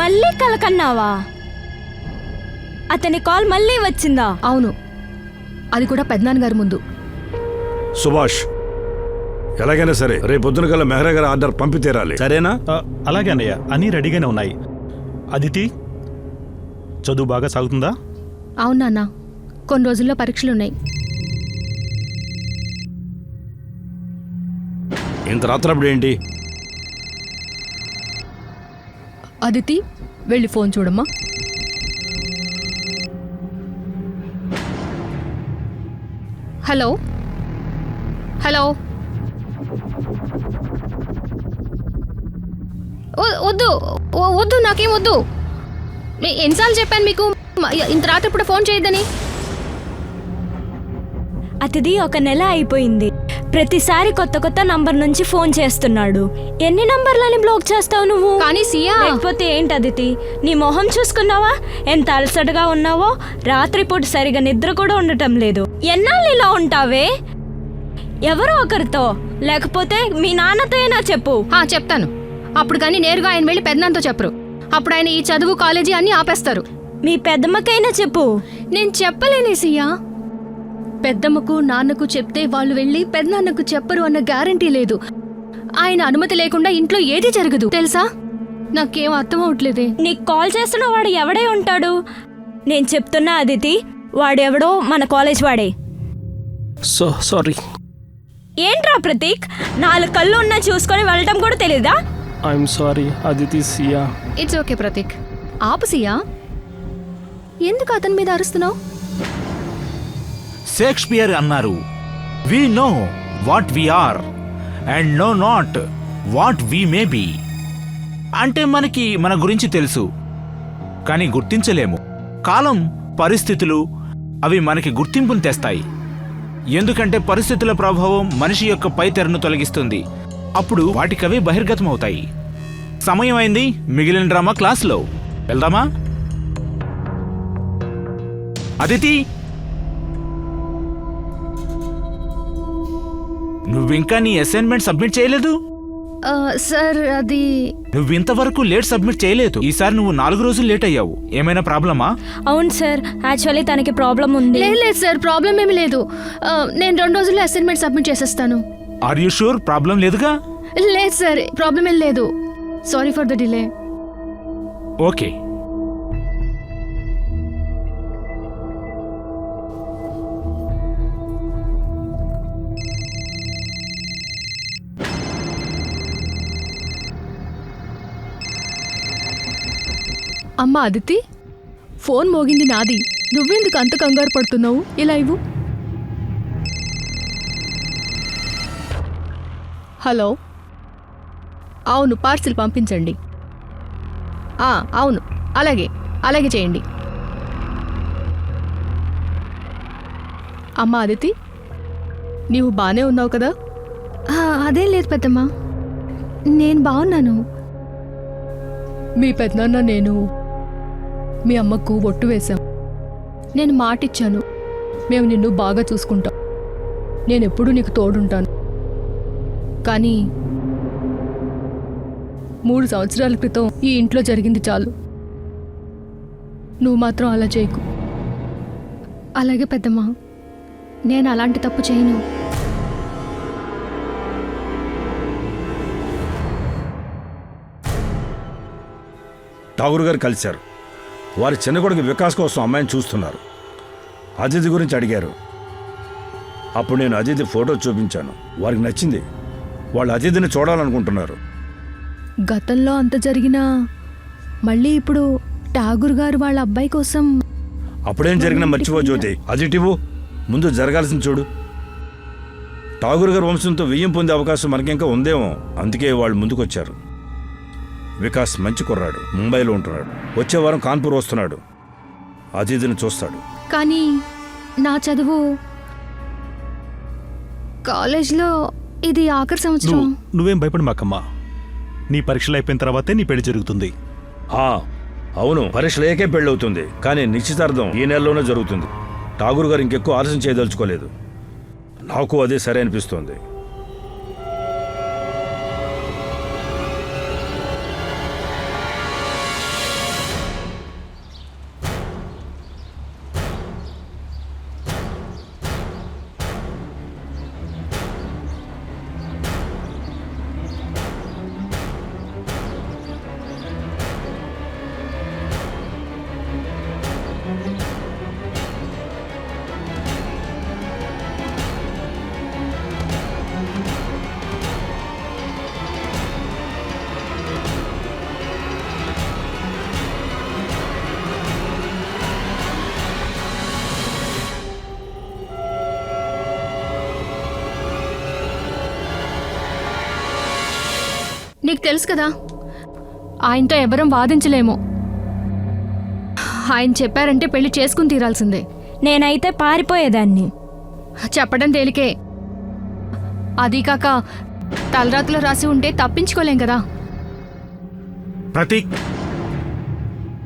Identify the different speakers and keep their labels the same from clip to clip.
Speaker 1: మళ్ళీ కలకన్నావా? అతని కాల్ మళ్ళీ వచ్చిందా?
Speaker 2: అవును, అది కూడా పెద్దనాన్నగారి ముందు.
Speaker 3: సుభాష్, ఎలాగైనా సరే రేపొద్దున కల్లా మెహ్రా గారి ఆర్డర్ పంపి తీరాలి, సరేనా?
Speaker 4: అలాగే అన్నయ్య, అన్నీ రెడీగానే ఉన్నాయి. అదితి, చదువు బాగా సాగుతుందా?
Speaker 2: అవును నాన్న, కొన్ని రోజుల్లో పరీక్షలున్నాయి.
Speaker 3: ఇంత రాత్రప్పుడు ఏంటి?
Speaker 2: అదితి, వెళ్ళి ఫోన్ చూడమ్మా. Hello hello. వద్దు వద్దు, నాకేం వద్దు. ఎన్నిసార్లు చెప్పాను మీకు ఇంత రాత్రి ఇప్పుడు ఫోన్ చేయొద్దని?
Speaker 1: అతిథి 1 నెల అయిపోయింది. ప్రతిసారి కొత్త కొత్త నంబర్ నుంచి ఫోన్ చేస్తున్నాడు. ఎన్ని నంబర్లని బ్లాక్ చేస్తావు నువ్వు?
Speaker 2: కానీ సియా,
Speaker 1: లేకపోతే ఏంటి అదితి, నీ మొహం చూసుకున్నావా? ఎంత అలసటగా ఉన్నావో. రాత్రిపూట సరిగా నిద్ర కూడా ఉండటం లేదు. ఎన్నాళ్ళు ఇలా ఉంటావే? ఎవరో ఒకరితో, లేకపోతే మీ నాన్నతో అయినా చెప్పు.
Speaker 2: చెప్తాను. అప్పుడు కానీ నేరుగా ఆయన వెళ్ళి పెద్దనాన్నతో చెప్పరు. అప్పుడు ఆయన ఈ చదువు కాలేజీ అన్ని ఆపేస్తారు.
Speaker 1: మీ పెద్దమ్మకైనా చెప్పు.
Speaker 2: నేను చెప్పలేనే సియా. పెద్దమ్మకు నాన్నకు చెప్తే వాళ్ళు వెళ్ళి పెద్దనాన్నకు చెప్పరు అన్న గ్యారంటీ లేదు. ఆయన అనుమతి లేకుండా ఇంట్లో ఏది జరగదు తెలుసా? నాకేం అర్థం అవట్లేదే.
Speaker 1: నీకు కాల్ చేస్తున్న వాడు ఎవడే ఉంటాడు? నేను చెప్తున్నా అదితి, వాడెవడో మన కాలేజ్ వాడే.
Speaker 5: సారీ.
Speaker 1: ఏంట్రా ప్రతీక్, 4 కళ్ళు ఉన్నా చూసుకొని వెళ్ళటం కూడా తెలీదా?
Speaker 5: I'm sorry Aditi. Siya,
Speaker 2: it's okay Prateek. ఆపు సియా, ఎందుకు అతని మీద అరుస్తున్నావు?
Speaker 6: షేక్స్పియర్ అన్నారు, we know what we are and know not what we may be. అంటే మనకి మన గురించి తెలుసు, కానీ గుర్తించలేము. కాలం, పరిస్థితులు అవి మనకి గుర్తింపును తెస్తాయి. ఎందుకంటే పరిస్థితుల ప్రభావం మనిషి యొక్క పైతెరను తొలగిస్తుంది. అప్పుడు వాటికవే బహిర్గతం అవుతాయి. సమయం అయింది, మిగిలిన డ్రామా క్లాస్లో వెళ్దామా? అదితి, నువ్వింకా నీ అసైన్మెంట్ సబ్మిట్ చేయలేదు?
Speaker 2: సార్, అది
Speaker 6: నువ్వింతవరకు లేట్ సబ్మిట్ చేయలేదు. ఈసారి నువ్వు 4 రోజులు లేట్ అయ్యావు. ఏమైనా ప్రాబ్లమా?
Speaker 1: అవును సార్, యాక్చువల్లీ తనకి ప్రాబ్లం ఉంది.
Speaker 2: లేదు సార్, ప్రాబ్లం ఏమి లేదు. నేను 2 రోజుల్లో అసైన్మెంట్ సబ్మిట్ చేసేస్తాను.
Speaker 6: Are you sure? ప్రాబ్లం లేదుగా?
Speaker 2: లేదు సార్, ప్రాబ్లం ఏం లేదు. Sorry for the delay.
Speaker 6: Okay.
Speaker 2: అమ్మా అదితి, ఫోన్ మోగింది నాది. నువ్వెందుకు అంత కంగారు పడుతున్నావు? ఇలా ఇవ్వు. హలో, అవును, పార్సిల్ పంపించండి. అవును, అలాగే చేయండి. అమ్మా అదితి, నీవు బాగానే ఉన్నావు కదా? అదేం లేదు పెద్దమ్మా, నేను బాగున్నాను. మీ పెద్దనాన్న నేను మీ అమ్మకు ఒట్టు వేశాం. నేను మాటిచ్చాను, మేము నిన్ను బాగా చూసుకుంటాం, నేనెప్పుడూ నీకు తోడుంటాను. కానీ 3 సంవత్సరాల క్రితం ఈ ఇంట్లో జరిగింది చాలు. నువ్వు మాత్రం అలా చేయకు. అలాగే పెద్దమ్మా, నేను అలాంటి తప్పు చేయను.
Speaker 3: ఠాగూర్ గారు కలిశారు. వారి చిన్న కొడుకు వికాస్ కోసం అమ్మాయిని చూస్తున్నారు. అదితి గురించి అడిగారు. అప్పుడు నేను అదితి ఫోటో చూపించాను. వారికి నచ్చింది. వాళ్ళు అతిథిని చూడాలనుకుంటున్నారు.
Speaker 2: గతంలో అంత జరిగినా మళ్ళీ ఇప్పుడు ఠాగూర్ గారు వాళ్ళ అబ్బాయి కోసం.
Speaker 3: అప్పుడేం జరిగినా మర్చిపో జ్యోతి. అదిటివు, ముందు జరగాల్సింది చూడు. ఠాగూర్ గారు వంశంతో వియ్యం పొందే అవకాశం మనకింకా ఉందేమో, అందుకే వాళ్ళు ముందుకొచ్చారు. వికాస్ మంచి కుర్రాడు, ముంబైలో ఉంటున్నాడు. వచ్చే వారం కాన్పూర్ వస్తున్నాడు. అతిథిని చూస్తాడు.
Speaker 2: కానీ నా చదువు కాలేజ్లో ఇది ఆఖరి సంవత్సరం.
Speaker 4: నువ్వేం భయపడమాకమ్మా, నీ పరీక్షలు అయిపోయిన తర్వాతే నీ పెళ్లి జరుగుతుంది.
Speaker 3: అవును, పరీక్షలేకే పెళ్ళవుతుంది, కానీ నిశ్చితార్థం ఈ నెలలోనే జరుగుతుంది. ఠాగూర్ గారు ఇంకెక్కువ ఆలస్యం చేయదలుచుకోలేదు. నాకు అదే సరే అనిపిస్తోంది.
Speaker 2: నీకు తెలుసు కదా ఆయనతో ఎవరం వాదించలేము. ఆయన చెప్పారంటే పెళ్లి చేసుకుని తీరాల్సిందే.
Speaker 1: నేనైతే పారిపోయేదాన్ని.
Speaker 2: చెప్పడం తేలికే, అదీ కాక తలరాతలో రాసి ఉంటే తప్పించుకోలేం కదా.
Speaker 6: ప్రతీక్,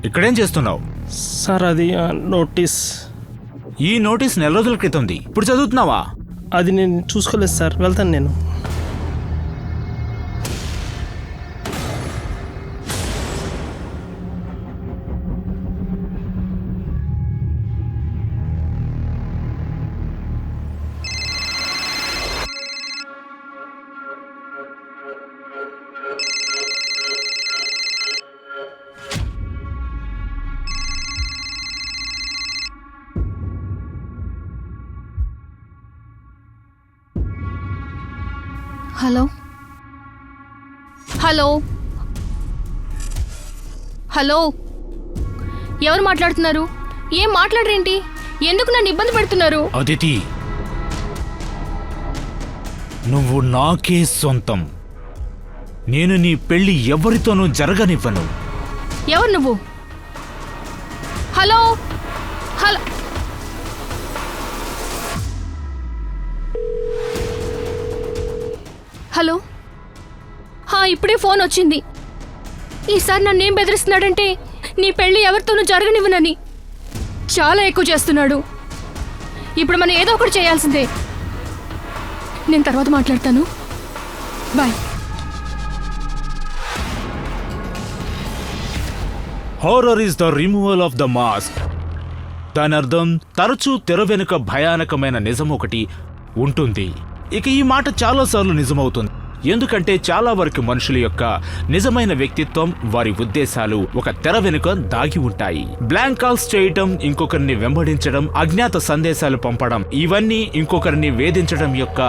Speaker 6: ఇక్కడేం చేస్తున్నావు?
Speaker 5: సార్ అది నోటీస్.
Speaker 6: ఈ నోటీస్ నెల రోజుల క్రితంది, ఇప్పుడు చదువుతున్నావా?
Speaker 5: అది నేను చూసుకోలేదు సార్, వెళ్తాను నేను.
Speaker 2: హలో హలో హలో, ఎవరు మాట్లాడుతున్నారు? ఏం మాట్లాడరేంటి? ఎందుకు నన్ను ఇబ్బంది పెడుతున్నారు?
Speaker 6: అదితి, నువ్వు నాకే సొంతం. నేను నీ పెళ్లి ఎవరితోనూ జరగనివ్వను.
Speaker 2: ఎవరు నువ్వు? Hello hello, hello. ఇప్పుడే ఫోన్ వచ్చింది. ఈసారి నన్నేం బెదిరిస్తున్నాడంటే నీ పెళ్లి ఎవరితోనూ జరగనివ్వనని. చాలా ఎక్కువ చేస్తున్నాడు. ఇప్పుడు మనం ఏదో ఒకటి చేయాల్సిందే. నేను తర్వాత మాట్లాడతాను. Bye.
Speaker 6: Horror is the removal of the mask. దాని అర్థం తరచూ తెర వెనుక భయానకమైన నిజం ఒకటి ఉంటుంది. ఇక ఈ మాట చాలాసార్లు నిజమవుతుంది. ఎందుకంటే చాలా వరకు మనుషుల యొక్క నిజమైన వ్యక్తిత్వం, వారి ఉద్దేశాలు ఒక తెర వెనుక దాగి ఉంటాయి. బ్లాంక్ కాల్స్ చేయటం, ఇంకొకరిని వెంబడించడం, అజ్ఞాత సందేశాలు పంపడం, ఇవన్నీ ఇంకొకరిని వేధించడం యొక్క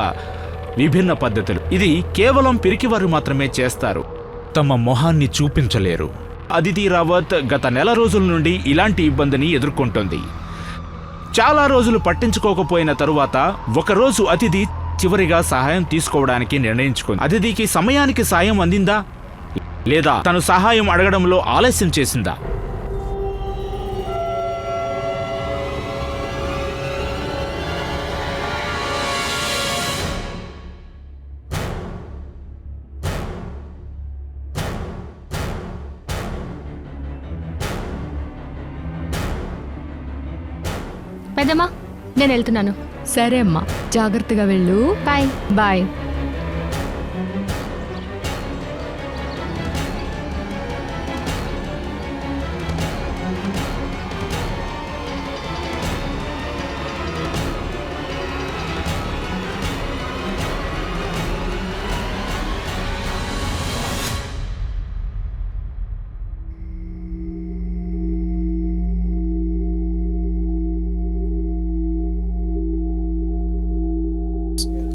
Speaker 6: విభిన్న పద్ధతులు. ఇది కేవలం పిరికివారు మాత్రమే చేస్తారు. తమ మొహాన్ని చూపించలేరు. అదితి రావత్ గత నెల రోజుల నుండి ఇలాంటి ఇబ్బందిని ఎదుర్కొంటోంది. చాలా రోజులు పట్టించుకోకపోయిన తరువాత ఒకరోజు అతిథి చివరిగా సహాయం తీసుకోవడానికి నిర్ణయించుకుంది. అతిథికి సమయానికి సాయం అందిందా లేదా తను సహాయం అడగడంలో ఆలస్యం చేసిందా?
Speaker 2: పెద్దమ్మా, నేను వెళ్తున్నాను.
Speaker 1: సరే అమ్మా, జాగ్రత్తగా వెళ్ళు.
Speaker 2: బాయ్.
Speaker 1: బాయ్.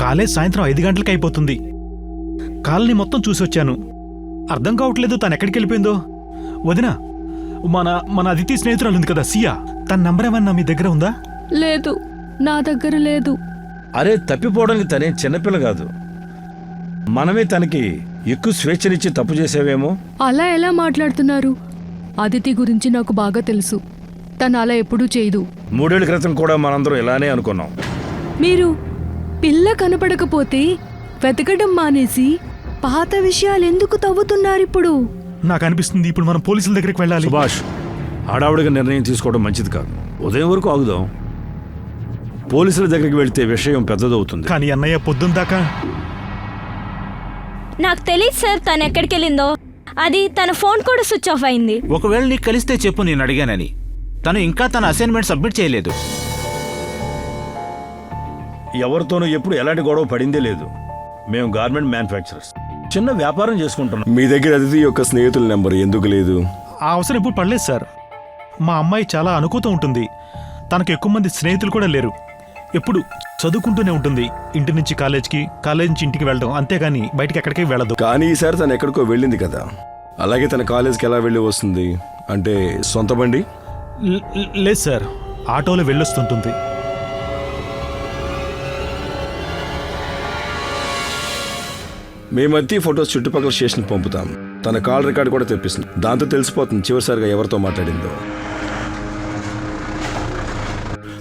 Speaker 4: కాలేజ్ సాయంత్రం 5 గంటలకు అయిపోతుంది. కాలనీ మొత్తం చూసి వచ్చాను. అర్థం కావట్లేదు తను ఎక్కడికి వెళ్ళిపోయిందో. వదినా, మన అదితి స్నేహితురాలు ఉంది కదా సియా, తన నంబర్ ఏమన్నా మీ దగ్గర ఉందా?
Speaker 2: లేదు, నా దగ్గర లేదు.
Speaker 3: అరే, తప్పిపోవడానికి తనే చిన్నపిల్ల కాదు. మనమే తనకి ఎక్కువ స్వేచ్ఛనిచ్చి తప్పు చేసేవేమో.
Speaker 2: అలా ఎలా మాట్లాడుతున్నారు? అదితి గురించి నాకు బాగా తెలుసు. తను అలా ఎప్పుడూ చేయదు.
Speaker 3: 3 ఏళ్ల క్రితం కూడా మనందరం ఇలానే అనుకున్నాం.
Speaker 2: మీరు పిల్ల కనపడకపోతే వెతకడం మానేసి పాత విషయాలు ఎందుకు తవ్వుతున్నారు ఇప్పుడు?
Speaker 4: నాకు అనిపిస్తుంది ఇప్పుడు మనం పోలీసుల దగ్గరికి వెళ్ళాలి.
Speaker 3: సుభాష్, హడావుడిగా నిర్ణయం తీసుకోవడం మంచిది కాదు. ఉదయం వరకు ఆగుదాం. పోలీసుల దగ్గరికి వెళ్తే విషయం పెద్దదవుతుంది.
Speaker 4: కానీ అన్నయ్య పొద్దున్న దాకా
Speaker 1: నాకు తెలియదు సార్ తను ఎక్కడికి వెళ్ళిందో. అది తన ఫోన్ కూడా స్విచ్ ఆఫ్ అయింది.
Speaker 6: ఒకవేళ నీకు కలిస్తే చెప్పు, నేను అడిగానని. తను ఇంకా తన అసైన్మెంట్ సబ్మిట్ చేయలేదు.
Speaker 3: ఎవరితోనూ ఎప్పుడు ఎలాంటి గొడవ పడిందే లేదు. మేము గార్మెంట్ మ్యానుఫ్యాక్చరర్స్, చిన్న వ్యాపారం చేసుకుంటున్నాం.
Speaker 7: మీ దగ్గర అతిథి యొక్క స్నేహితుల నెంబర్ ఎందుకు లేదు?
Speaker 4: ఆ అవసరం ఎప్పుడు పడలేదు సార్. మా అమ్మాయి చాలా అనుకూతం ఉంటుంది. తనకు ఎక్కువ మంది స్నేహితులు కూడా లేరు. ఎప్పుడు చదువుకుంటూనే ఉంటుంది. ఇంటి నుంచి కాలేజ్కి, కాలేజ్ నుంచి ఇంటికి వెళ్ళడం, అంతేగాని బయటికి ఎక్కడికి వెళ్ళదు.
Speaker 7: కానీ ఈసారి తను ఎక్కడికో వెళ్ళింది కదా. అలాగే తన కాలేజ్కి ఎలా వెళ్ళి వస్తుంది? అంటే సొంత బండి?
Speaker 4: లేదు సార్, ఆటోలో వెళ్ళొస్తుంటుంది.
Speaker 7: మేమద్దీ ఫొటోస్ చుట్టుపక్కల స్టేషన్కి పంపుతాం. తన కాల్ రికార్డ్ కూడా తెప్పిస్తుంది. దాంతో తెలిసిపోతుంది చివరిసారిగా ఎవరితో మాట్లాడిందో.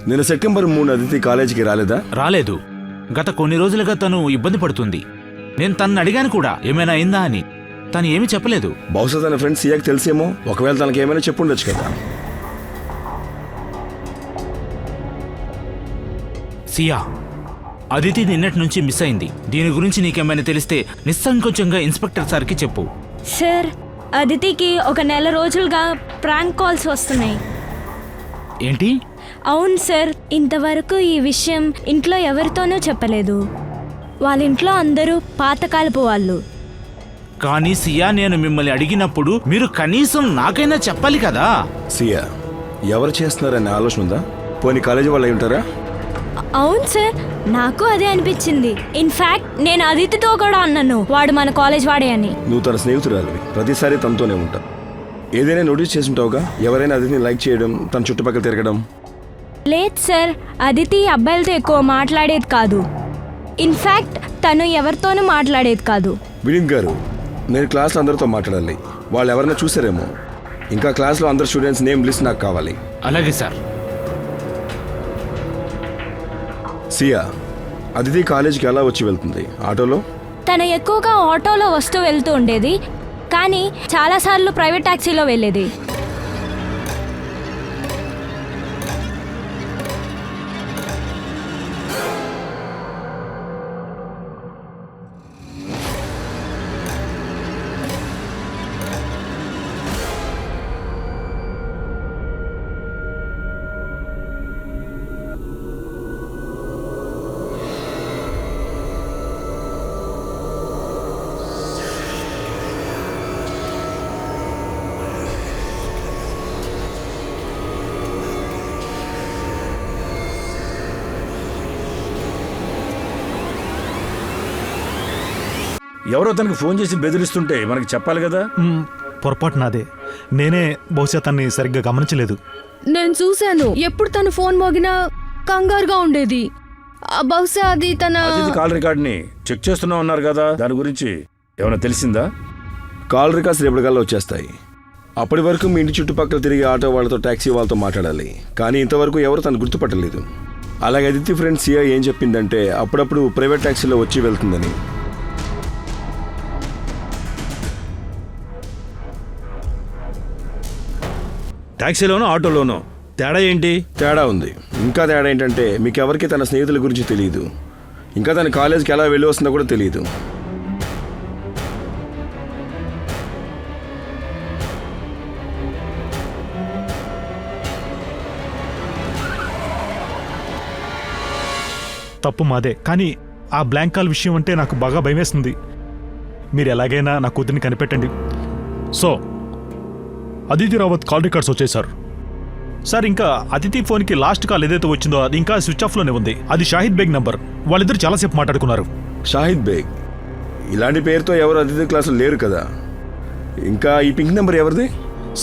Speaker 7: నేను సెప్టెంబర్ 3 అదితి కాలేజీకి రాలేదా?
Speaker 6: రాలేదు. గత కొన్ని రోజులుగా తను ఇబ్బంది పడుతుంది. నేను తనని అడిగాను కూడా ఏమైనా అయిందా అని. తను ఏమీ చెప్పలేదు.
Speaker 7: బహుశా తన ఫ్రెండ్ సియాకి తెలిసేమో. ఒకవేళ తనకి ఏమైనా చెప్పుండొచ్చు కదా.
Speaker 6: సియా, అదితి నిన్నటి నుంచి మిస్ అయింది. దీని గురించి నీకేమైనా తెలిస్తే నిస్సంకోచంగా ఇన్స్పెక్టర్ సార్కి చెప్పు.
Speaker 1: సార్, అదితికి ఒక నెల రోజులుగా ప్రాంక్ కాల్స్ వస్తున్నాయి.
Speaker 6: ఏంటి?
Speaker 1: అవును సార్, ఇంతవరకు ఈ విషయం ఇంట్లో ఎవరితోనూ చెప్పలేదు. వాళ్ళ ఇంట్లో అందరూ పాతకాలపు వాళ్ళు.
Speaker 6: కానీ సియా, నేను మిమ్మల్ని అడిగినప్పుడు మీరు కనీసం నాకైనా చెప్పాలి కదా.
Speaker 7: సియా, ఎవరు చేస్తున్నారనే ఆలోచన ఉందా? పోనీ కాలేజీ వాళ్ళు అయి ఉంటారా?
Speaker 1: అవును సార్, నాకు అదే అనిపించింది. ఇన్ఫాక్ట్ నేను అదితితో కూడా అన్నాను వాడు మన కాలేజ్ వాడే అని.
Speaker 7: నువ్వు తన స్నేహితురాలివి, ప్రతిసారి తనతోనే ఉంటావు. ఏదైనా నోటీస్ చేసి ఉంటావుగా, ఎవరైనా అదితిని లైక్ చేయడం, తన చుట్టుపక్కల తిరగడం.
Speaker 1: లేదు సార్, అదితి అబ్బాయిలతో ఎక్కువ మాట్లాడేది కాదు. ఇన్ఫాక్ట్ తను ఎవరితోనూ మాట్లాడేది కాదు.
Speaker 7: వినీత్ గారు, నేను క్లాస్లో అందరితో మాట్లాడాలి. వాళ్ళు ఎవరైనా చూసారేమో. ఇంకా క్లాస్లో అందరు స్టూడెంట్స్ నేమ్ లిస్ట్ నాకు కావాలి.
Speaker 6: అలాగే సార్.
Speaker 7: సియా, అదితి కాలేజీకి ఎలా వచ్చి వెళ్తుంది? ఆటోలో?
Speaker 1: తను ఎక్కువగా ఆటోలో వస్తూ వెళ్తూ ఉండేది, కానీ చాలాసార్లు ప్రైవేట్ ట్యాక్సీలో వెళ్ళేది.
Speaker 3: ఎవరో తనకు ఫోన్ చేసి బెదిరిస్తుంటే మనకి చెప్పాలి కదా.
Speaker 4: పొరపాటు నాదే. నేనే బహుశా తన్ని సరిగ్గా గమనించలేదు.
Speaker 2: నేను చూశాను, ఎప్పుడు తను ఫోన్ మోగినా కంగారుగా ఉండేది. బహుశా అది తన
Speaker 3: అదితి కాల్ రికార్డ్ని చెక్ చేస్తున్నావు అన్నారు కదా, దాని గురించి ఏమైనా తెలిసిందా?
Speaker 7: కాల్ రికార్డ్స్ రేపటికల్లా వచ్చేస్తాయి. అప్పటి వరకు మీ ఇంటి చుట్టుపక్కల తిరిగి ఆటో వాళ్ళతో, ట్యాక్సీ వాళ్ళతో మాట్లాడాలి. కానీ ఇంతవరకు ఎవరు తను గుర్తుపట్టలేదు. అలాగే అదితి ఫ్రెండ్ సియా ఏం చెప్పిందంటే అప్పుడప్పుడు ప్రైవేట్ ట్యాక్సీలో వచ్చి వెళ్తుందని.
Speaker 3: ట్యాక్సీలోనో ఆటోలోనో తేడా ఏంటి?
Speaker 7: తేడా ఉంది. ఇంకా తేడా ఏంటంటే మీకెవరికి తన స్నేహితుల గురించి తెలియదు. ఇంకా తన కాలేజీకి ఎలా వెళ్ళి వస్తుందో కూడా తెలియదు.
Speaker 4: తప్పు మాదే. కానీ ఆ బ్లాంక్ కాల్ విషయం అంటే నాకు బాగా భయమేస్తుంది. మీరు ఎలాగైనా నా కూతురిని కనిపెట్టండి. So Aditi Rawat call records వచ్చాయి సార్. సార్, ఇంకా అదితి ఫోన్కి లాస్ట్ కాల్ ఏదైతే వచ్చిందో అది ఇంకా స్విచ్ ఆఫ్లోనే ఉంది. అది షాహిద్ బేగ్ నంబర్. వాళ్ళిద్దరు చాలాసేపు మాట్లాడుకున్నారు.
Speaker 7: షాహిద్ బేగ్? ఇలాంటి పేరుతో ఎవరు అతిథి క్లాసులు లేరు కదా. ఇంకా ఈ పింక్ నెంబర్ ఎవరిది?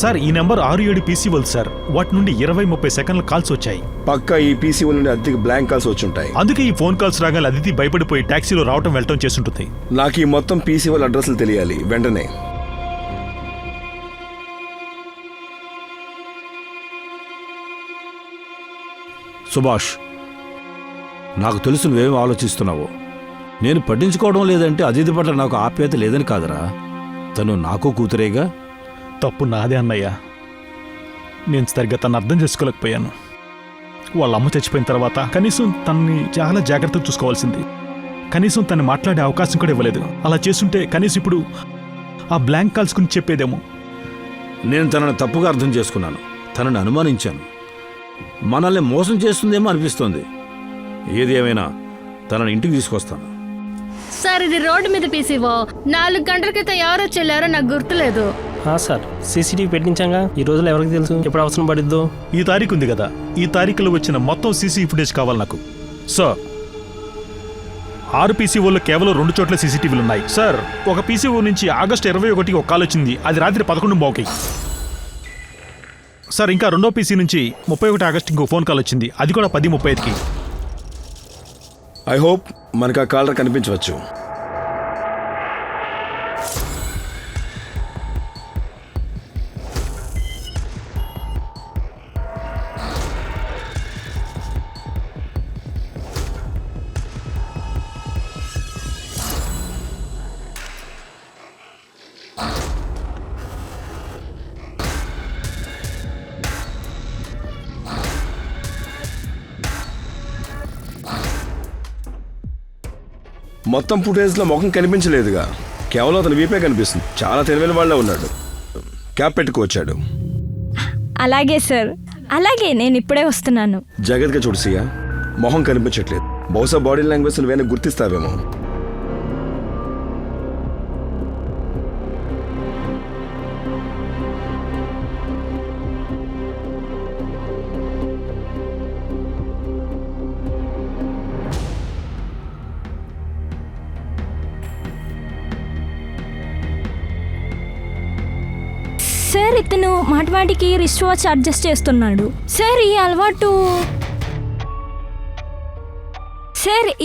Speaker 4: సార్, ఈ నెంబర్ 6-7 పీసీ వాళ్ళు సార్. వాటి నుండి 20-30 సెకండ్ల కాల్స్ వచ్చాయి.
Speaker 7: పక్కా ఈ పీసీ నుండి అతిథికి బ్లాంక్ కాల్స్ వచ్చి ఉంటాయి.
Speaker 4: అందుకే ఈ ఫోన్ కాల్స్ రాగానే అదితి భయపడిపోయి ట్యాక్సీలో రావటం వెళ్ళటం చేస్తుంటుంది.
Speaker 7: నాకు ఈ మొత్తం పీసీ వాళ్ళ అడ్రస్లు తెలియాలి వెంటనే.
Speaker 3: సుభాష్, నాకు తెలుసు నువ్వేం ఆలోచిస్తున్నావో. నేను పట్టించుకోవడం లేదంటే అదితి పట్ల నాకు ఆప్యాయత లేదని కాదురా. తను నాకు కూతురేగా.
Speaker 4: తప్పు నాదే అన్నయ్య. నేను సరిగ్గా తను అర్థం చేసుకోలేకపోయాను. వాళ్ళ అమ్మ చచ్చిపోయిన తర్వాత కనీసం తనని చాలా జాగ్రత్తగా చూసుకోవాల్సింది. కనీసం తను మాట్లాడే అవకాశం కూడా ఇవ్వలేదు. అలా చేస్తుంటే కనీసం ఇప్పుడు ఆ బ్లాంక్ కాల్స్ గురించి చెప్పేదేమో.
Speaker 3: నేను తనను తప్పుగా అర్థం చేసుకున్నాను. తనని అనుమానించాను. మనల్ని మోసం చేస్తుందేమో అనిపిస్తోంది. ఏది ఏమైనా తనని ఇంటికి తీసుకొస్తాను.
Speaker 2: సార్, ఇది రోడ్డు మీద పీసీవో. 4 గంటల క్రితం ఎవరో చెల్లారో నాకు గుర్తులేదు.
Speaker 5: సార్, సీసీటీవీ పెట్టించాగా. ఈ రోజులో ఎవరికి తెలుసు ఎప్పుడు అవసరం పడిద్దో.
Speaker 4: ఈ తారీఖు ఉంది కదా, ఈ తారీఖులో వచ్చిన మొత్తం సీసీ ఫుటేజ్ కావాలి నాకు. సార్, 6 పీసీఓల్లో కేవలం 2 చోట్ల సీసీటీవీలు ఉన్నాయి. సార్, ఒక పీసీఓ నుంచి ఆగస్టు 21కి ఒక కాల్ వచ్చింది. అది రాత్రి 11:00 సార్, ఇంకా 2వ పీసీ నుంచి 31 ఆగస్టు ఇంకో ఫోన్ కాల్ వచ్చింది. అది కూడా 10:35కి.
Speaker 7: ఐ హోప్ మనకు ఆ కాలర్ కనిపించవచ్చు. మొత్తం ఫుటేజ్లో ముఖం కనిపించలేదుగా, కేవలం అతని వీపే కనిపిస్తుంది. చాలా తెలివైన వాళ్ళ ఉన్నాడు. క్యాప్ పెట్టుకొచ్చాడు.
Speaker 1: అలాగే సార్, అలాగే నేను ఇప్పుడే వస్తున్నాను.
Speaker 7: జాగ్రత్తగా చూడు సియా, మొహం కనిపించట్లేదు. బహుశా బాడీ లాంగ్వేజ్ నువ్వేనా గుర్తిస్తావేమో.
Speaker 1: సార్ ఇతను మాటిమాటికి రిస్ట్ వాచ్ అడ్జస్ట్ చేస్తున్నాడు. సార్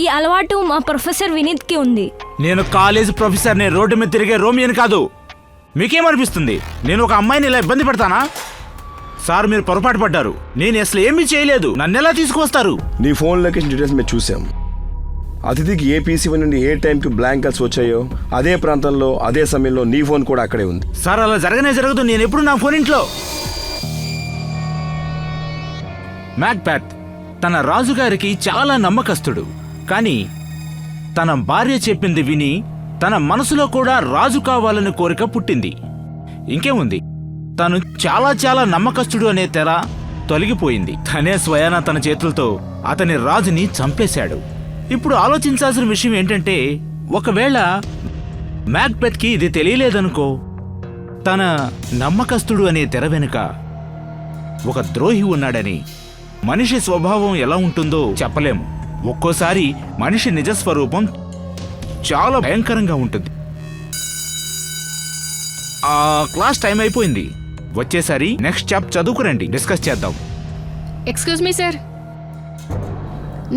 Speaker 1: ఈ అలవాటు మా ప్రొఫెసర్ వినీత్కి ఉంది.
Speaker 6: నేను కాలేజ్ ప్రొఫెసర్ని, రోడ్డు మీద తిరిగే రోమియోని కాదు. మీకేమనిపిస్తుంది నేను ఒక అమ్మాయిని ఇలా ఇబ్బంది పెడతానా? సార్ మీరు పొరపాటు పడ్డారు. నేను అసలు ఏమీ చేయలేదు. నన్ను ఎలా తీసుకొస్తారు?
Speaker 7: నీ ఫోన్ లొకేషన్ డీటెయిల్స్ మేము చూసాం. అతిథికి ఏ పీసీ నుండి ఏ టైంకి బ్లాంకల్స్ వచ్చాయో అదే ప్రాంతంలో అదే సమయంలో నీ ఫోన్ కూడా అక్కడే ఉంది.
Speaker 6: సార్ అలా జరగదు. నేను ఎప్పుడు నా ఫోన్ ఇంట్లో. మ్యాక్బెత్ తన రాజుగారికి చాలా నమ్మకస్తుడు. కానీ తన భార్య చెప్పింది విని తన మనసులో కూడా రాజు కావాలని కోరిక పుట్టింది. ఇంకేముంది, తను చాలా నమ్మకస్తుడు అనే తెర తొలగిపోయింది. తనే స్వయాన తన చేతులతో అతని రాజుని చంపేశాడు. ఇప్పుడు ఆలోచించాల్సిన విషయం ఏంటంటే, ఒకవేళ మ్యాక్బెత్కి ఇది తెలియలేదనుకో, తన నమ్మకస్తుడు అనే తెర వెనుక ఒక ద్రోహి ఉన్నాడని. మనిషి స్వభావం ఎలా ఉంటుందో చెప్పలేము. ఒక్కోసారి మనిషి నిజస్వరూపం చాలా భయంకరంగా ఉంటుంది. క్లాస్ టైం అయిపోయింది. వచ్చేసారి నెక్స్ట్ చాప్టర్ చదువుకురండి, డిస్కస్ చేద్దాం.
Speaker 2: ఎక్స్క్యూజ్ మీ సార్,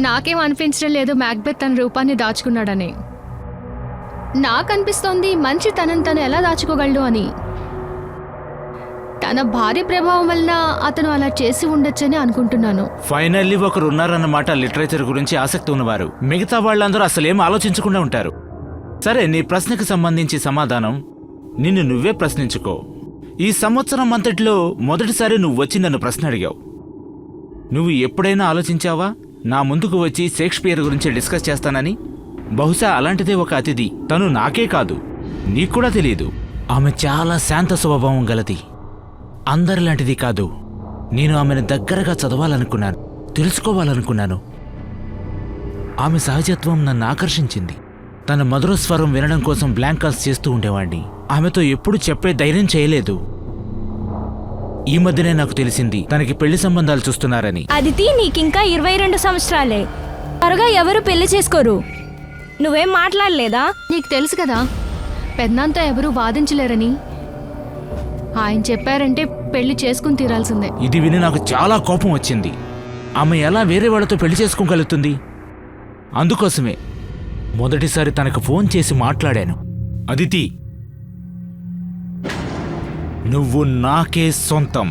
Speaker 2: నాకేం అనిపించడం లేదు మ్యాక్బెత్ తన రూపాన్ని దాచుకున్నాడని. నాకు అనిపిస్తోంది మనిషి తనను తను ఎలా దాచుకోగలడు అని. తన భార్య ప్రభావం వల్ల అతను అలా చేసి ఉండొచ్చని అనుకుంటున్నాను.
Speaker 6: ఫైనల్లీ ఒకరు ఉన్నారన్నమాట లిటరేచర్ గురించి ఆసక్తి ఉన్నవారు. మిగతా వాళ్ళందరూ అసలేం ఆలోచించకుండా ఉంటారు. సరే, నీ ప్రశ్నకు సంబంధించి సమాధానం నిన్ను నువ్వే ప్రశ్నించుకో. ఈ సంవత్సరం అంతటిలో మొదటిసారి నువ్వు వచ్చి నన్ను ప్రశ్న అడిగావు. నువ్వు ఎప్పుడైనా ఆలోచించావా నా ముందుకు వచ్చి షేక్స్పియర్ గురించి డిస్కస్ చేస్తానని? బహుశా అలాంటిదే ఒక అతిథి. తను నాకే కాదు, నీకు కూడా తెలియదు. ఆమె చాలా శాంత స్వభావం గలది, అందరిలాంటిది కాదు. నేను ఆమెను దగ్గరగా చదవాలనుకున్నాను, తెలుసుకోవాలనుకున్నాను. ఆమె సహజత్వం నన్ను ఆకర్షించింది. తన మధుర స్వరం వినడం కోసం బ్లాంకాల్స్ చేస్తూ ఉండేవాణ్ణి. ఆమెతో ఎప్పుడు చెప్పే ధైర్యం చేయలేదు. ఈ మధ్యనే నాకు తెలిసింది తనకి పెళ్లి సంబంధాలు చూస్తున్నారని.
Speaker 1: అదితి, నీకింకా 22 సంవత్సరాలే. త్వరగా ఎవరు పెళ్లి చేసుకోరు. నువ్వేం మాట్లాడలేదా?
Speaker 2: నీకు తెలుసు కదా, పెద్దంతా ఎవరూ వాదించలేరని. ఆయన చెప్పారంటే పెళ్లి చేసుకుని తీరాల్సిందే.
Speaker 6: ఇది విని నాకు చాలా కోపం వచ్చింది. ఆమె ఎలా వేరే వాళ్ళతో పెళ్లి చేసుకోగలుగుతుంది? అందుకోసమే మొదటిసారి తనకు ఫోన్ చేసి మాట్లాడాను. అదితి, నువ్వు నాకే సొంతం.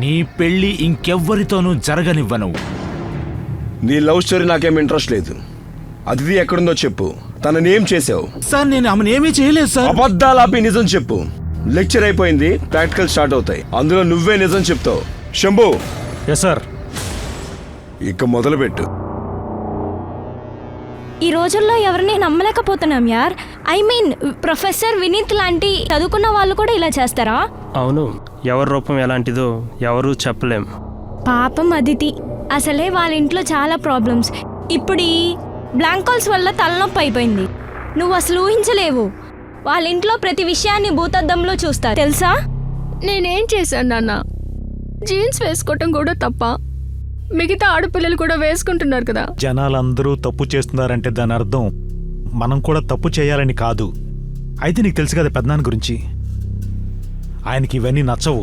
Speaker 6: నీ పెళ్లి ఇంకెవ్వరితోనూ జరగనివ్వను.
Speaker 7: నీ లవ్ స్టోరీ నాకేం ఇంట్రెస్ట్ లేదు. అతిథి ఎక్కడుందో చెప్పు. తననేం చేసావు?
Speaker 6: సార్, నేను ఆమెను ఏమీ చేయలేదు సార్.
Speaker 7: అబద్ధాలు ఆపి నిజం చెప్పు. లెక్చర్ అయిపోయింది, ప్రాక్టికల్ స్టార్ట్ అవుతాయి. అందులో నువ్వే నిజం చెప్తావు. శంభు.
Speaker 4: Yes sir.
Speaker 7: ఇక మొదలుపెట్టు.
Speaker 1: ఈ రోజుల్లో ఎవరిని నమ్మలేకపోతున్నాం యార్. ఐ మీన్, ప్రొఫెసర్ వినీత్ లాంటి చదువుకున్న వాళ్ళు కూడా ఇలా చేస్తారా?
Speaker 5: అవును, ఎవరి రూపం ఎలాంటిదో ఎవరూ చెప్పలేం.
Speaker 1: పాపం అదితి, అసలే వాళ్ళ ఇంట్లో చాలా ప్రాబ్లమ్స్. ఇప్పుడు ఈ బ్లాంకాల్స్ వల్ల తలనొప్పి అయిపోయింది. నువ్వు అసలు ఊహించలేవు. వాళ్ళ ఇంట్లో ప్రతి విషయాన్ని భూతద్దంలో చూస్తారు, తెలుసా?
Speaker 2: నేనేం చేశాను నాన్న? జీన్స్ వేసుకోవటం కూడా తప్ప? మిగతా ఆడపిల్లలు కూడా వేసుకుంటున్నారు కదా.
Speaker 4: జనాలందరూ తప్పు చేస్తున్నారంటే దాని అర్థం మనం కూడా తప్పు చేయాలని కాదు. అయితే నీకు తెలుసు కదా పెద్దనాన్న గురించి, ఆయనకి ఇవన్నీ నచ్చవు.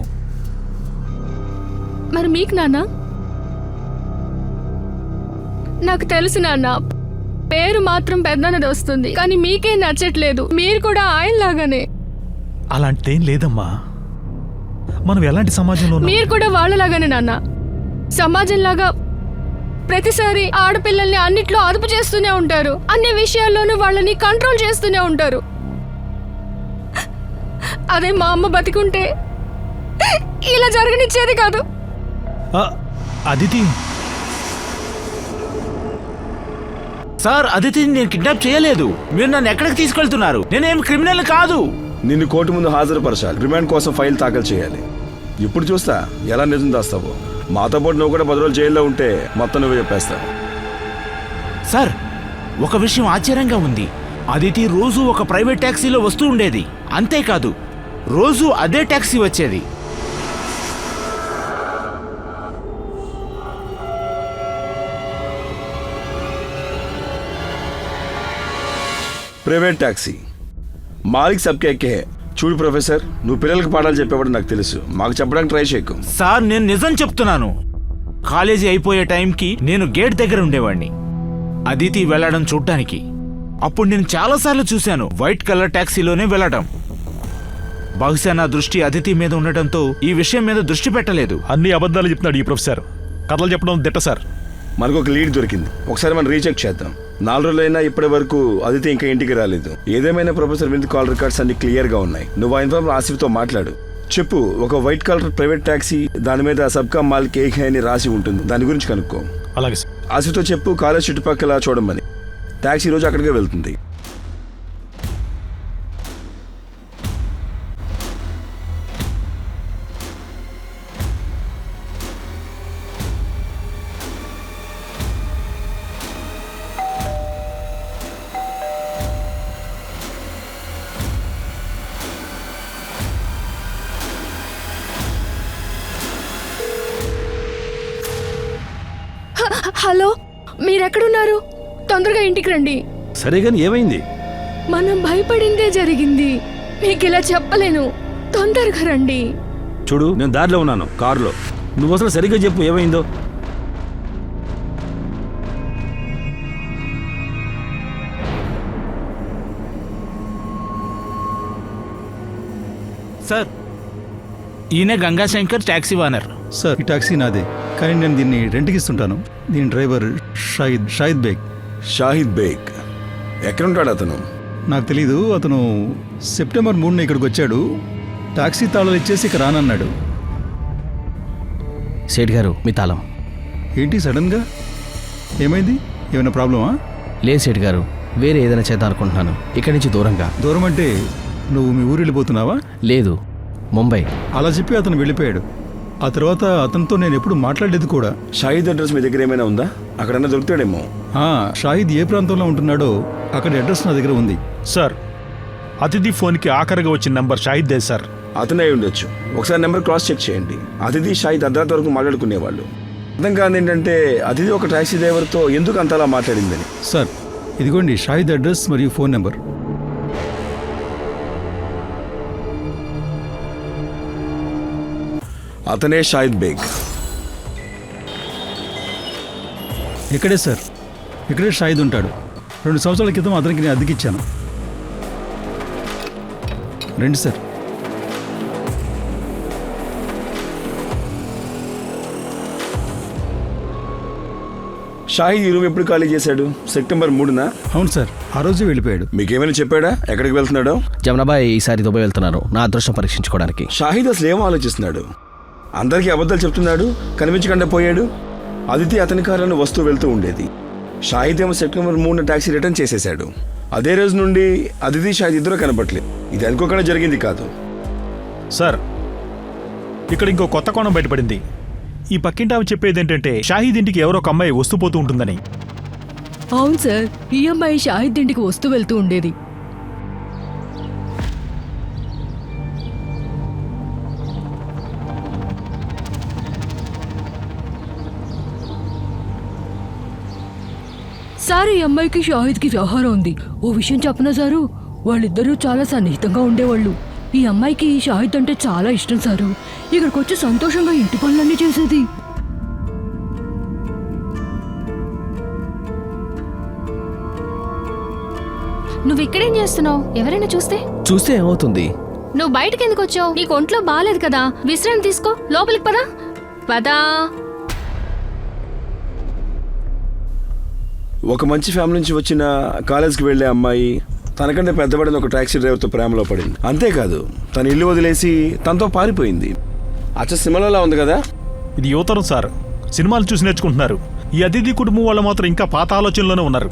Speaker 2: మరి మీకు నాన్న? నాకు తెలుసు నాన్న, పేరు మాత్రం పెద్దన్నది వస్తుంది, కానీ మీకేం నచ్చట్లేదు. మీరు కూడా ఆయనలాగానే.
Speaker 4: అలాంటిదేం లేదమ్మా. మనం ఎలాంటి సమాజంలో ఉన్నాం?
Speaker 2: మీరు కూడా వాళ్ళలాగానే నాన్న. సమాజంలాగా ప్రతిసారి ఆడపిల్లల్ని అన్నిట్లో అదుపు చేస్తూనే ఉంటారు. అన్ని విషయాల్లోనూ వాళ్ళని కంట్రోల్ చేస్తూనే ఉంటారు. అదే మా అమ్మ బతికుంటే ఇలా జరగనిచ్చేది కాదు.
Speaker 4: అదితి,
Speaker 6: సార్ అదితిని నేను కిడ్నాప్ చేయలేదు. మీరు నన్ను ఎక్కడికి తీసుకెళ్తున్నారు? నేనేం క్రిమినల్ కాదు.
Speaker 7: నిన్ను కోర్టు ముందు హాజరుపరచాలి. రిమాండ్ కోసం ఫైల్ దాఖలు చేయాలి. ఇప్పుడు చూస్తా ఎలా నిజం దాస్తావో. మాతో పాటు నువ్వు కూడా 10 రోజులు జైల్లో ఉంటే మొత్తం నువ్వే చెప్పేస్తావు.
Speaker 6: సార్, ఒక విషయం ఆశ్చర్యంగా ఉంది. అదితి రోజు ఒక ప్రైవేట్ ట్యాక్సీలో వస్తూ ఉండేది. అంతేకాదు, రోజు అదే ట్యాక్సీ వచ్చేది.
Speaker 7: ప్రైవేట్ ట్యాక్సీ మాలిక్ సబ్కే ఎక్కే. చూడు ప్రొఫెసర్, నువ్వు పిల్లలకు పాఠాలు చెప్పేవాడు నాకు తెలుసు. మాకు చెప్పడానికి ట్రై చేయకు.
Speaker 6: సార్, నేను నిజం చెప్తున్నాను. కాలేజీ అయిపోయే టైంకి నేను గేట్ దగ్గర ఉండేవాడిని, అదితి వెళ్ళడం చూడ్డానికి. అప్పుడు నేను చాలాసార్లు చూశాను వైట్ కలర్ ట్యాక్సీలోనే వెళ్ళడం. బహుశా నా దృష్టి అదితి మీద ఉండటంతో ఈ విషయం మీద దృష్టి పెట్టలేదు.
Speaker 4: అన్ని అబద్ధాలు చెప్తున్నాడు ఈ ప్రొఫెసర్. కథలు చెప్పడం దిట్ట సార్.
Speaker 7: మనకు ఒక లీడ్ దొరికింది. ఒకసారి మనం రీచెక్ చేద్దాం. 4 రోజులైనా ఇప్పటి వరకు అదితి ఇంకా ఇంటికి రాలేదు. ఏదేమైనా ప్రొఫెసర్ విత్ కాల్ రికార్డ్స్ అన్ని క్లియర్ గా ఉన్నాయి. నువ్వు ఆ ఇన్ఫార్మర్ ఆసిఫ్తో మాట్లాడు. చెప్పు, ఒక వైట్ కలర్ ప్రైవేట్ ట్యాక్సీ, దాని మీద సబ్కా మాలిక్ ఏక్ హై అని రాసి ఉంటుంది. దాని గురించి కనుక్కో.
Speaker 4: అలాగే సార్.
Speaker 7: ఆసిఫ్తో చెప్పు కాలేజ్ చుట్టుపక్కల చూడమని. ట్యాక్సీ రోజు అక్కడికే వెళ్తుంది.
Speaker 2: హలో, మీరెక్కడున్నారు? తొందరగా ఇంటికి రండి.
Speaker 3: సరే కానీ ఏమైంది?
Speaker 2: మనం భయపడిందే జరిగింది. మీకు ఇలా చెప్పలేను. తొందరగా రండి.
Speaker 3: చూడు, నేను దారిలో ఉన్నాను, కారులో. నువ్వు అసలు సరిగ్గా చెప్పు ఏమైందో.
Speaker 6: సార్, ఈయన గంగాశంకర్ ట్యాక్సీ ఓనర్.
Speaker 8: సార్, ఈ టాక్సీ నాదే, కానీ నేను దీన్ని రెంట్కి ఇస్తుంటాను. దీని డ్రైవర్ షాహిద్ బేగ్.
Speaker 7: షాహిద్ బేగ్ ఎక్కడుంటాడు అతను?
Speaker 8: నాకు తెలీదు. అతను సెప్టెంబర్ 3న ఇక్కడికి వచ్చాడు. టాక్సీ తాళాలు ఇచ్చేసి ఇక రానన్నాడు.
Speaker 9: సేట్ గారు, మీ తాళం.
Speaker 8: ఏంటి సడన్గా? ఏమైంది? ఏమైనా ప్రాబ్లమా?
Speaker 9: లేదు సేట్ గారు, వేరే ఏదైనా చేద్దాం అనుకుంటున్నాను. ఇక్కడి నుంచి దూరంగా.
Speaker 8: దూరం అంటే నువ్వు మీ ఊరు వెళ్ళిపోతున్నావా?
Speaker 9: లేదు, ముంబై.
Speaker 8: అలా చెప్పి అతను వెళ్ళిపోయాడు. ఆ తర్వాత అతనితో నేను ఎప్పుడు మాట్లాడలేదు కూడా.
Speaker 7: షాహిద్ అడ్రస్ మీ దగ్గర ఏమైనా ఉందా? అక్కడన్నా దొరుకుతాడేమో.
Speaker 8: షాహిద్ ఏ ప్రాంతంలో ఉంటున్నాడో అక్కడ అడ్రస్ నా దగ్గర ఉంది.
Speaker 4: సార్, అతిథి ఫోన్కి ఆఖరిగా వచ్చిన నంబర్ షాహిద్దే సార్.
Speaker 7: అతనే అయి ఉండొచ్చు. ఒకసారి నెంబర్ క్రాస్ చెక్ చేయండి. అతిథి షాహిద్ అర్ధరాత్రి వరకు మాట్లాడుకునేవాళ్ళు. అర్థం కాదు ఏంటంటే అతిథి ఒక టాక్సీ డ్రైవర్తో ఎందుకు అంతలా మాట్లాడిందని.
Speaker 8: సార్, ఇదిగోండి షాహిద్ అడ్రస్ మరియు ఫోన్ నెంబర్.
Speaker 7: అతనే షాహిద్ బేగ్.
Speaker 8: ఇక్కడే సార్, ఇక్కడే షాహిద్ ఉంటాడు. 2 సంవత్సరాల క్రితం అతనికి నేను అద్దెకిచ్చాను. రండి సార్.
Speaker 7: షాహిద్ ఈ రూమ్ ఎప్పుడు ఖాళీ చేశాడు? సెప్టెంబర్ 3న?
Speaker 8: అవును సార్, ఆ రోజే వెళ్ళిపోయాడు.
Speaker 7: మీకేమైనా చెప్పాడా ఎక్కడికి వెళ్తున్నాడో?
Speaker 9: జమునాబాయ్ ఈసారి దుబాయ్ వెళ్తున్నారు, నా అదృష్టం పరీక్షించుకోవడానికి.
Speaker 7: షాహిద్ అసలు ఏం ఆలోచిస్తున్నాడు? అందరికీ అబద్ధాలు చెప్తున్నాడు, కనిపించకుండా పోయాడు. అదితి అతని కారులో వస్తూ వెళ్తూ ఉండేది. షాహిద్ ఏమో సెప్టెంబర్ 3న ట్యాక్సీ రిటర్న్ చేసేశాడు. అదే రోజు నుండి అదితి షాహిద్ ఇద్దరు కనపట్లేదు. ఇది అనుకోకుండా జరిగింది కాదు
Speaker 4: సార్. ఇక్కడ ఇంకో కొత్త కోణం బయటపడింది. ఈ పక్కింటి ఆమె చెప్పేది ఏంటంటే షాహిద్ ఇంటికి ఎవరో ఒక అమ్మాయి వస్తూ పోతూ ఉంటుందని.
Speaker 2: అవును సార్, ఈ అమ్మాయి షాహిద్ ఇంటికి వస్తూ వెళ్తూ ఉండేది. సార్, ఈ అమ్మాయికి షాహిద్కి వ్యవహారం ఉంది. ఓ విషయం చెప్పనా సారు, వాళ్ళిద్దరూ చాలా సన్నిహితంగా ఉండేవాళ్ళు. ఈ అమ్మాయికి షాహిద్ అంటే చాలా ఇష్టం సారు. ఇక్కడికి వచ్చి సంతోషంగా ఇంటి పనులన్నీ చేసేది.
Speaker 10: నువ్వు ఇక్కడేం చేస్తున్నావు? ఎవరైనా చూస్తే
Speaker 9: ఏమవుతుంది?
Speaker 10: నువ్వు బయటకు ఎందుకు వచ్చావు? నీకు ఒంట్లో బాగాలేదు కదా, విశ్రాంతి తీసుకో. లోపలికి పదా పదా.
Speaker 7: ఒక మంచి ఫ్యామిలీ నుంచి వచ్చిన కాలేజ్కి వెళ్ళే అమ్మాయి తనకంటే పెద్దపడిన ఒక టాక్సీ డ్రైవర్తో ప్రేమలో పడింది. అంతేకాదు, తన ఇల్లు వదిలేసి తనతో పారిపోయింది. అచ్చ సినిమాలో ఉంది కదా.
Speaker 4: ఇది యువతరం సార్, సినిమాలు చూసి నేర్చుకుంటున్నారు. ఈ అతిథి కుటుంబం వాళ్ళు మాత్రం ఇంకా పాత ఆలోచనలోనే ఉన్నారు.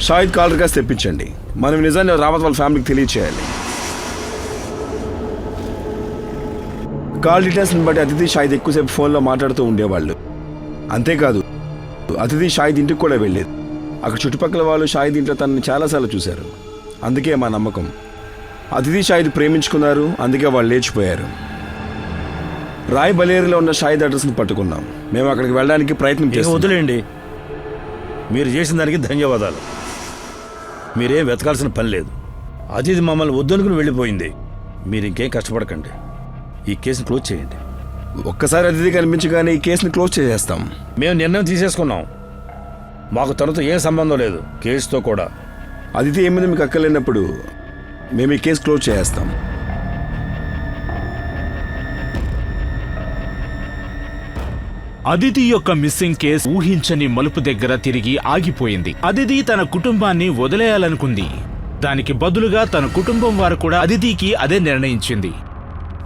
Speaker 7: షాహిద్ కాల్ రికార్డ్స్ తెప్పించండి. మనం నిజాన్ని రావత్ వాళ్ళ ఫ్యామిలీకి తెలియచేయాలి. కాల్ డీటెయిల్స్ని బట్టి అతిథి షాహిద్ ఎక్కువసేపు ఫోన్లో మాట్లాడుతూ ఉండేవాళ్ళు. అంతేకాదు అతిథి షాహిద్ ఇంటికి కూడా వెళ్ళేది. అక్కడ చుట్టుపక్కల వాళ్ళు షాహిద్ ఇంట్లో తనని చాలాసార్లు చూశారు. అందుకే మా నమ్మకం అతిథి షాహిద్ ప్రేమించుకున్నారు. అందుకే వాళ్ళు లేచిపోయారు. రాయ్ బలేరులో ఉన్న షాహిద్ అడ్రస్ని పట్టుకున్నాం. మేము అక్కడికి వెళ్ళడానికి ప్రయత్నం
Speaker 3: ఇక
Speaker 7: చేస్తాం.
Speaker 3: వదిలేయండి. మీరు చేసిన దానికి ధన్యవాదాలు. మీరేం వెతకాల్సిన పని లేదు. అతిథి మమ్మల్ని వద్దనుకుని వెళ్ళిపోయింది. మీరు ఇంకేం కష్టపడకండి. ఈ కేసుని క్లోజ్ చేయండి.
Speaker 7: ఒక్కసారి అతిథి కనిపించగానే ఈ కేసుని క్లోజ్ చేసేస్తాం.
Speaker 3: మేము నిర్ణయం తీసేసుకున్నాం. మాకు తనతో ఏం సంబంధం లేదు, కేసుతో కూడా.
Speaker 7: అతిథి ఏమైంది మీకు అక్కర్లేనప్పుడు మేము ఈ కేసు క్లోజ్ చేసేస్తాం.
Speaker 6: అదితి యొక్క మిస్సింగ్ కేసు ఊహించని మలుపు దగ్గర తిరిగి ఆగిపోయింది. అదితి తన కుటుంబాన్ని వదిలేయాలనుకుంది. దానికి బదులుగా తన కుటుంబం వారు కూడా అదితికి అదే నిర్ణయించింది,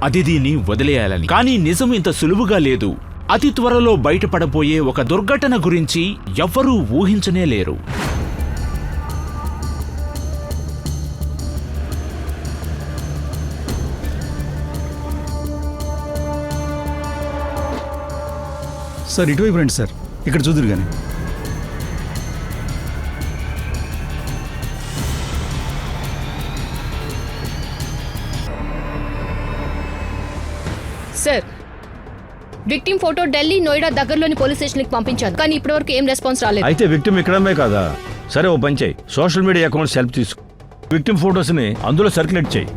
Speaker 6: అదితిని వదిలేయాలని. కానీ నిజం ఇంత సులువుగా లేదు. అతి త్వరలో బయటపడబోయే ఒక దుర్ఘటన గురించి ఎవ్వరూ ఊహించనే లేరు.
Speaker 8: సార్ ఇటువైపు రండి సార్, ఇక్కడ చూదురు కానీ.
Speaker 2: Sir, victim photo Delhi, Noida దగ్గరలోని పోలీస్ స్టేషన్కి పంపించాను, కానీ ఇప్పటివరకు ఏం రెస్పాన్స్ రాలేదు.
Speaker 3: అయితే విక్టిమ్ ఇక్కడమే కాదా? సరే, ఓ పని చేయి. సోషల్ మీడియా అకౌంట్స్ హెల్ప్ తీసుకో. విక్టిమ్ ఫొటోస్ని అందులో సర్క్యులేట్ చేయి.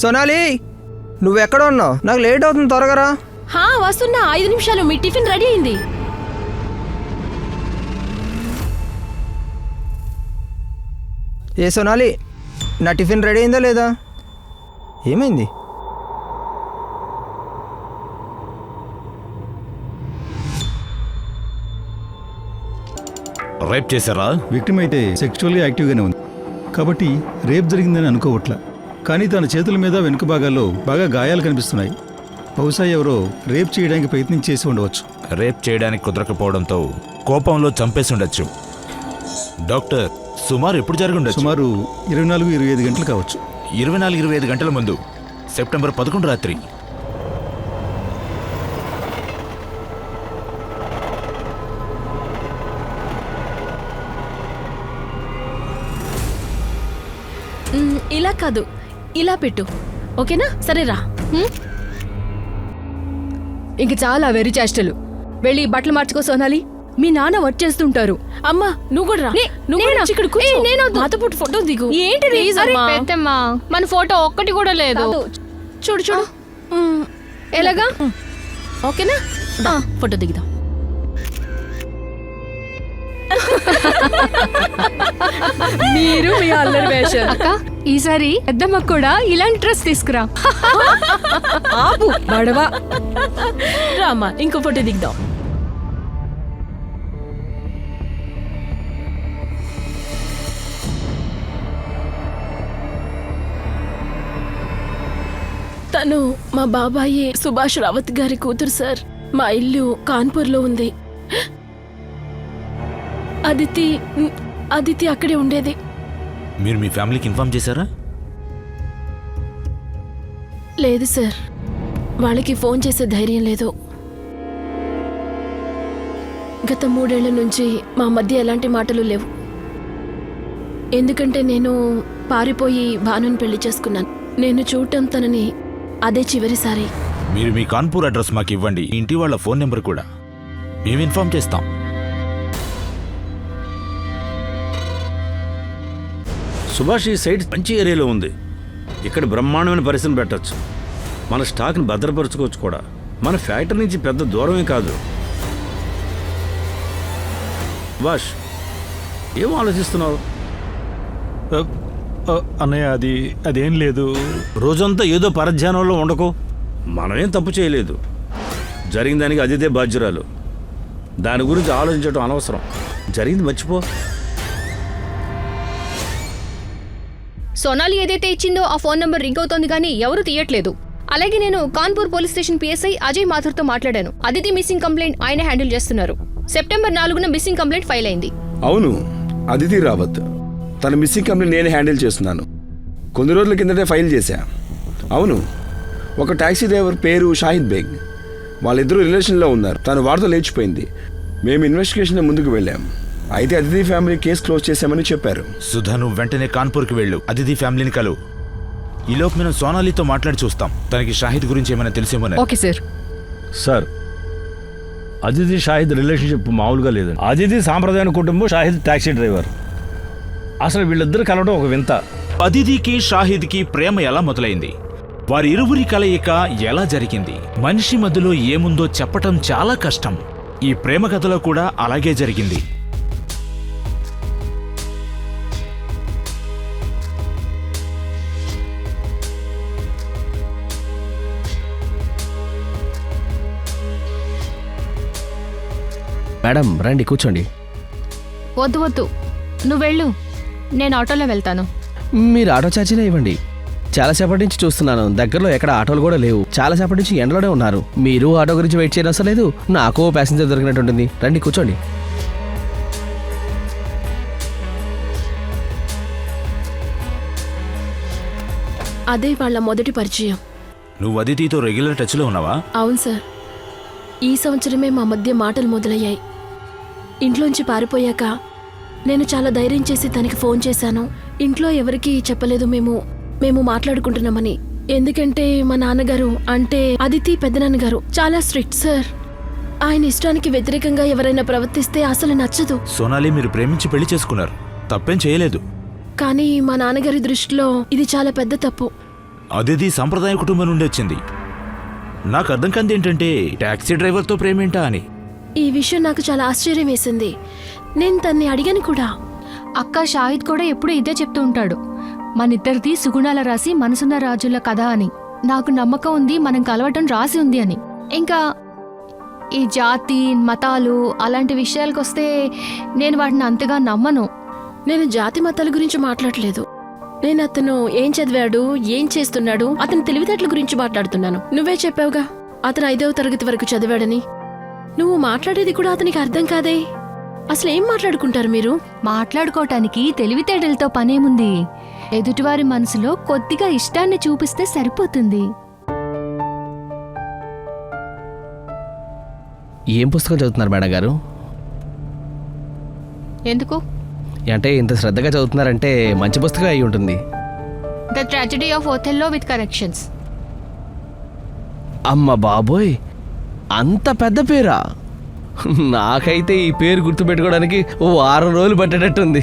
Speaker 11: సోనాలి, నువ్వెక్కడ ఉన్నావు? నాకు లేట్ అవుతుంది, త్వరగా రా.
Speaker 10: హా, వస్తున్నా. 5 నిమిషాలు. మీ టిఫిన్ రెడీ అయింది.
Speaker 11: ఏ సోనాలి, నా టిఫిన్ రెడీ అయిందా లేదా? ఏమైంది?
Speaker 6: రేప్ చేశారా?
Speaker 8: విక్టిమ్ అయితే సెక్షువల్గా యాక్టివ్గానే ఉంది కాబట్టి రేప్ జరిగిందని అనుకోవట్లా. కానీ తన చేతుల మీద వెనుక భాగాల్లో బాగా గాయాలు కనిపిస్తున్నాయి. బహుశా ఎవరో రేప్ చేయడానికి ప్రయత్నం చేసి ఉండవచ్చు.
Speaker 6: రేప్ చేయడానికి కుదరకపోవడంతో కోపంలో చంపేసి ఉండొచ్చు. డాక్టర్, సుమారు ఎప్పుడు జరుగుండొచ్చు?
Speaker 8: సుమారు 24-25 గంటలు కావచ్చు.
Speaker 6: 24-25 గంటల ముందు, సెప్టెంబర్ 11 రాత్రి.
Speaker 10: ఇలా కాదు, ఇలా పెట్టు. ఓకేనా? సరేరా.
Speaker 2: ఇంక చాలా వెర్రి చేష్టలు. వెళ్ళి బట్టలు మార్చుకో సోనాలి. మీ నాన్న వర్క్ చేస్తుంటారు.
Speaker 10: అమ్మా, నువ్వు కూడా రా. నువ్వు కూడా వచ్చి ఇక్కడ కూర్చో. మాతో పాటు ఫోటో దిగు.
Speaker 2: ఏంటి
Speaker 10: Please అమ్మా.
Speaker 2: పెద్దమ్మా, మన ఫోటో ఒక్కటి కూడా లేదు.
Speaker 10: చూడు చూడు.
Speaker 2: ఎలాగా?
Speaker 10: ఓకేనా? ఫోటో దిగుదాం.
Speaker 2: మీరు మీ అల్లరి వేషం. అక్క, ఈసారి పెద్దమ్మ కూడా ఇలాంటి డ్రెస్ తీసుకురా.
Speaker 10: ఆపు బడవా. రామ్మా, ఇంకో ఫోటో దిగుదాం. తను మా బాబాయి సుభాష్ రావత్ గారి కూతురు సార్. మా ఇల్లు కాన్పూర్లో ఉంది. అదితి అక్కడే ఉండేది.
Speaker 6: మీరు మీ ఫ్యామిలీకి ఇన్ఫార్మ్ చేశారా?
Speaker 10: లేదు సార్, వాళ్ళకి ఫోన్ చేసే ధైర్యం లేదు. గత 3 ఏళ్ల నుంచి మా మధ్య ఎలాంటి మాటలు లేవు. ఎందుకంటే నేను పారిపోయి భానుని పెళ్లి చేసుకున్నాను. నేను చూడటం తనని అదే చివరిసారి.
Speaker 6: మీరు మీ కాన్పూర్ అడ్రస్ మాకు ఇవ్వండి, ఇంటి వాళ్ళ ఫోన్ నెంబర్ కూడా. మేము ఇన్ఫార్మ్ చేస్తాం.
Speaker 3: సుభాష్, ఈ సైట్ మంచి ఏరియాలో ఉంది. ఇక్కడ బ్రహ్మాండమైన పరిశ్రమ పెట్టచ్చు. మన స్టాక్ని భద్రపరచుకోవచ్చు కూడా. మన ఫ్యాక్టరీ నుంచి పెద్ద దూరమే కాదు. సుభాష్, ఏం ఆలోచిస్తున్నావు?
Speaker 4: అన్నయ్య, అదేం లేదు.
Speaker 3: రోజంతా ఏదో పరధ్యానంలో ఉండకు. మనమేం తప్పు చేయలేదు. జరిగిన దానికి అదితే బాధ్యురాలు. దాని గురించి ఆలోచించడం అనవసరం. జరిగింది మర్చిపో.
Speaker 2: సోనాలి ఏదైతే ఇచ్చిందో ఆ ఫోన్ నంబర్ రింగ్ అవుతోంది కానీ ఎవరు తీయట్లేదు. అలాగే నేను Kanpur police station PSI Ajay మాథుర్తో మాట్లాడాను. అదితి మిస్సింగ్ కంప్లైంట్ ఆయన హ్యాండిల్ చేస్తున్నారు. సెప్టెంబర్ 4న మిస్సింగ్ కంప్లైంట్ ఫైల్ అయింది.
Speaker 7: అవును, అదితి రావత్. తన మిస్సింగ్ కంప్లైంట్ నేను హ్యాండిల్ చేస్తున్నాను. కొన్ని రోజుల కిందటే ఫైల్ చేశా. అవును, ఒక టాక్సీ డ్రైవర్ పేరు షాహిద్ బేగ్. వాళ్ళిద్దరూ రిలేషన్లో ఉన్నారు. తను వారితో లేచిపోయింది. మేము ఇన్వెస్టిగేషన్ ముందుకు వెళ్ళాం. అయితే అదితి ఫ్యామిలీ కేసు క్లోజ్ చేశామని చెప్పారు.
Speaker 6: సుధా, నువ్వు వెంటనే కాన్పూర్కి వెళ్ళు. అదితి ఫ్యామిలీని కలువు. ఈలోపు మేము సోనాలితో మాట్లాడి చూస్తాం. తనకి షాహిద్ గురించి ఏమైనా తెలిసేమో.
Speaker 2: Okay sir.
Speaker 3: Sir, Aditi Shahid relationship మామూలుగా లేదు. అదితి సాంప్రదాయ కుటుంబం, షాహిద్ టాక్సీ డ్రైవర్. అసలు వీళ్ళిద్దరు కలవడం ఒక వింత.
Speaker 6: అదితికి షాహిద్కి ప్రేమ ఎలా మొదలైంది? వారి ఇరువురి కలయిక ఎలా జరిగింది? మనిషి మధ్యలో ఏముందో చెప్పటం చాలా కష్టం. ఈ ప్రేమ కథలో కూడా అలాగే జరిగింది.
Speaker 9: మేడం రండి కూర్చోండి.
Speaker 10: వద్దు వద్దు, నువ్వు వెళ్ళు, నేను ఆటోలో వెళ్తాను.
Speaker 9: మీరు ఆటో ఛార్జీనే ఇవ్వండి. చాలాసేపటి నుంచి చూస్తున్నాను, దగ్గరలో ఎక్కడ ఆటోలు కూడా లేవు. చాలాసేపటి నుంచి ఎండలోనే ఉన్నారు. మీరు ఆటో గురించి వెయిట్ చేయడం అసలు లేదు. నాకు ప్యాసింజర్ దొరికినట్టు ఉంటుంది. రండి కూర్చోండి.
Speaker 10: అదే వాళ్ళ మొదటి పరిచయం.
Speaker 6: నువ్వు అదితితో రెగ్యులర్ టచ్లో ఉన్నావా?
Speaker 10: అవును సార్, ఈ సంవత్సరమే మా మధ్య మాటలు మొదలయ్యాయి. ఇంట్లోంచి పారిపోయాక నేను చాలా ధైర్యం చేసి తనకి ఫోన్ చేశాను. ఇంట్లో ఎవరికీ చెప్పలేదు మేము మాట్లాడుకుంటున్నామని. ఎందుకంటే మా నాన్నగారు, అంటే అదితి పెద్దనాన్నగారు చాలా స్ట్రిక్ట్ సార్. ఆయన ఇష్టానికి వ్యతిరేకంగా ఎవరైనా ప్రవర్తిస్తే అసలు నచ్చదు.
Speaker 6: సోనాలి, మీరు ప్రేమించి పెళ్లి చేసుకున్నారు, తప్పేం చేయలేదు.
Speaker 10: కానీ మా నాన్నగారి దృష్టిలో ఇది చాలా పెద్ద తప్పు.
Speaker 6: అదితి సంప్రదాయ కుటుంబం నుండి వచ్చింది. నాకు అర్థం కాంది ఏంటంటే టాక్సీ డ్రైవర్తో ప్రేమేంటా అని.
Speaker 10: ఈ విషయం నాకు చాలా ఆశ్చర్యం వేసింది. నేను తన్ని అడిగాను కూడా.
Speaker 2: అక్క షాహిద్ కూడా ఎప్పుడూ ఇదే చెప్తూ ఉంటాడు, మనిద్దరిది సుగుణాల రాసి మనసున్న రాజుల కథ అని. నాకు నమ్మకం ఉంది మనం కలవటం రాసి ఉంది అని. ఇంకా ఈ జాతి మతాలు అలాంటి విషయాలకు వస్తే నేను వాటిని అంతగా నమ్మను.
Speaker 10: నేను జాతి మతాల గురించి మాట్లాడలేదు. నేను అతను ఏం చదివాడు, ఏం చేస్తున్నాడు, అతని తెలివితేటల గురించి మాట్లాడుతున్నాను. నువ్వే చెప్పావుగా అతను 5వ తరగతి వరకు చదివాడని. నువ్వు మాట్లాడేది కూడా అతనికి అర్థం కాదే. అసలు ఏం మాట్లాడుకుంటారు మీరు?
Speaker 2: మాట్లాడుకోవటానికి తెలివితేటలతో పనేముంది? ఎదుటివారి మనసులో కొద్దిగా ఇష్టాన్ని చూపిస్తే సరిపోతుంది.
Speaker 9: ఏం పుస్తకం చదువుతున్నారు మేడం గారు?
Speaker 2: ఎందుకు?
Speaker 9: అంటే ఇంత శ్రద్ధగా చదువుతున్నారంటే మంచి పుస్తకం అయి ఉంటుంది.
Speaker 2: The tragedy of Othello with corrections.
Speaker 9: అమ్మ బాబోయ్, అంత పెద్ద పేరా? నాకైతే ఈ పేరు గుర్తుపెట్టుకోవడానికి ఓ 6 రోజులు పట్టేటట్టుంది.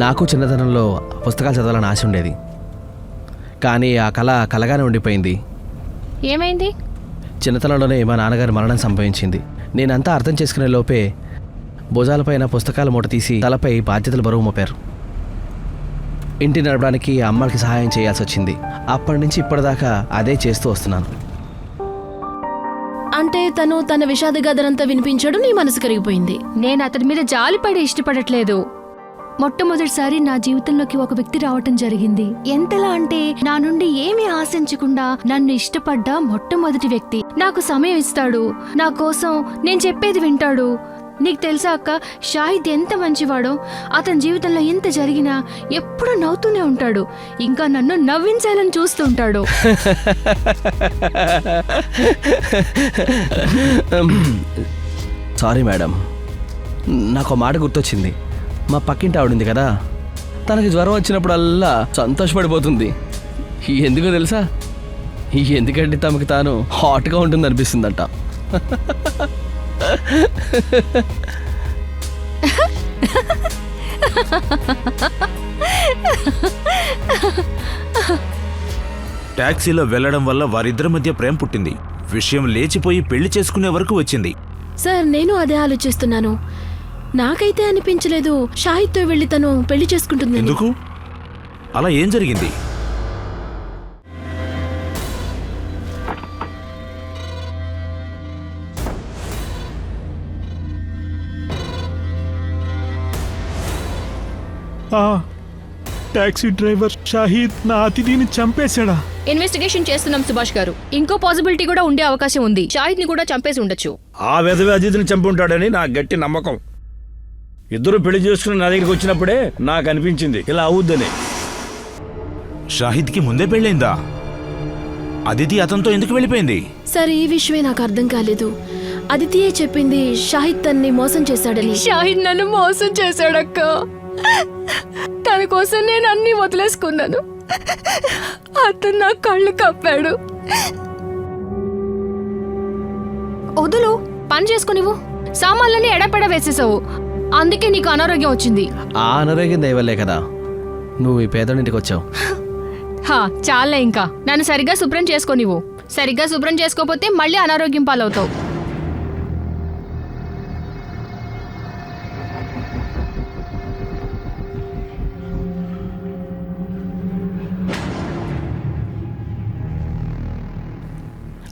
Speaker 9: నాకు చిన్నతనంలో పుస్తకాలు చదవాలని ఆశ ఉండేది. కానీ ఆ కళ కలగానే ఉండిపోయింది.
Speaker 2: ఏమైంది?
Speaker 9: చిన్నతనంలోనే మా నాన్నగారి మరణం సంభవించింది. నేనంతా అర్థం చేసుకునే లోపే భుజాలపైన పుస్తకాల మూట తీసి తలపై బాధ్యతలు బరువు మోపారు. ఇంటి నడపడానికి అమ్మకి సహాయం చేయాల్సి వచ్చింది. అప్పటి నుంచి ఇప్పటిదాకా అదే చేస్తూ వస్తున్నాను.
Speaker 10: అంటే తను తన విషాద గాథనంతా వినిపించాడు, నీ మనసు కరిగిపోయింది.
Speaker 2: నేను అతని మీద జాలిపడి ఇష్టపడట్లేదు. మొట్టమొదటిసారి నా జీవితంలోకి ఒక వ్యక్తి రావటం జరిగింది. ఎంతలా అంటే నా నుండి ఏమీ ఆశించకుండా నన్ను ఇష్టపడ్డ మొట్టమొదటి వ్యక్తి. నాకు సమయం ఇస్తాడు, నా కోసం నేను చెప్పేది వింటాడు. నీకు తెలుసా అక్క, షాహిద్ ఎంత మంచివాడో. అతని జీవితంలో ఎంత జరిగినా ఎప్పుడూ నవ్వుతూనే ఉంటాడు. ఇంకా నన్ను నవ్వించాలని చూస్తుంటాడు.
Speaker 9: సారీ మేడం, నాకు మాట గుర్తొచ్చింది. మా పక్కింటి ఆవిడుంది కదా, తనకి జ్వరం వచ్చినప్పుడల్లా సంతోషపడిపోతుంది. ఎందుకో తెలుసా? ఎందుకంటే తమకి తాను హాట్గా ఉంటుంది అనిపిస్తుందంట.
Speaker 6: టాక్సీలో వెళ్లడం వల్ల వారిద్దరి మధ్య ప్రేమ పుట్టింది. విషయం లేచిపోయి పెళ్లి చేసుకునే వరకు వచ్చింది.
Speaker 10: సార్, నేను అదే ఆలోచిస్తున్నాను. నాకైతే అనిపించలేదు షాహిద్తో వెళ్ళి తను పెళ్లి చేసుకుంటుంది.
Speaker 6: ఎందుకు? అలా ఏం జరిగింది?
Speaker 4: ఆ టాక్సీ డ్రైవర్ షాహిద్ నా అతిథిని చంపేశాడా?
Speaker 2: ఇన్వెస్టిగేషన్ చేస్తున్నాం సుభాష్ గారు. ఇంకో పాసిబిలిటీ కూడా ఉండే అవకాశం ఉంది. షాహిద్ ని కూడా చంపేసి ఉండొచ్చు.
Speaker 3: ఆ విధవ అతిథిని చంపి ఉంటాడని నా గట్టి నమ్మకం. ఇద్దరు పెళ్లి చేసుకుని నా దగ్గరికి వచ్చినప్పుడే నాకు అనిపించింది ఇలా అవుద్దని.
Speaker 6: షాహిద్కి ముందే పెళ్ళైందా? అదితి అతనితో ఎందుకు వెళ్ళిపోయింది?
Speaker 10: సార్, ఈ విషయమే నాకు అర్థం కాలేదు. అదితియే చెప్పింది షాహిద్ తన్ని మోసం చేశాడని.
Speaker 2: షాహిద్ నన్ను మోసం చేశాడక్క. తన కోసం నేను అన్ని వదిలేసుకున్నాను. అతను నా కళ్ళు కప్పాడు. వదులు, పని చేసుకునివ్వు. సామాన్లన్నీ ఎడపెడ వేసేసావు, అందుకే నీకు అనారోగ్యం వచ్చింది.
Speaker 9: ఆ అనారోగ్యం దయవల్లే కదా నువ్వు ఈ పేదోడింటికి వచ్చావు.
Speaker 2: చాలే, ఇంకా నన్ను సరిగ్గా శుభ్రం చేసుకోనివ్వు. సరిగ్గా శుభ్రం చేసుకోకపోతే మళ్ళీ అనారోగ్యం పాలవుతావు.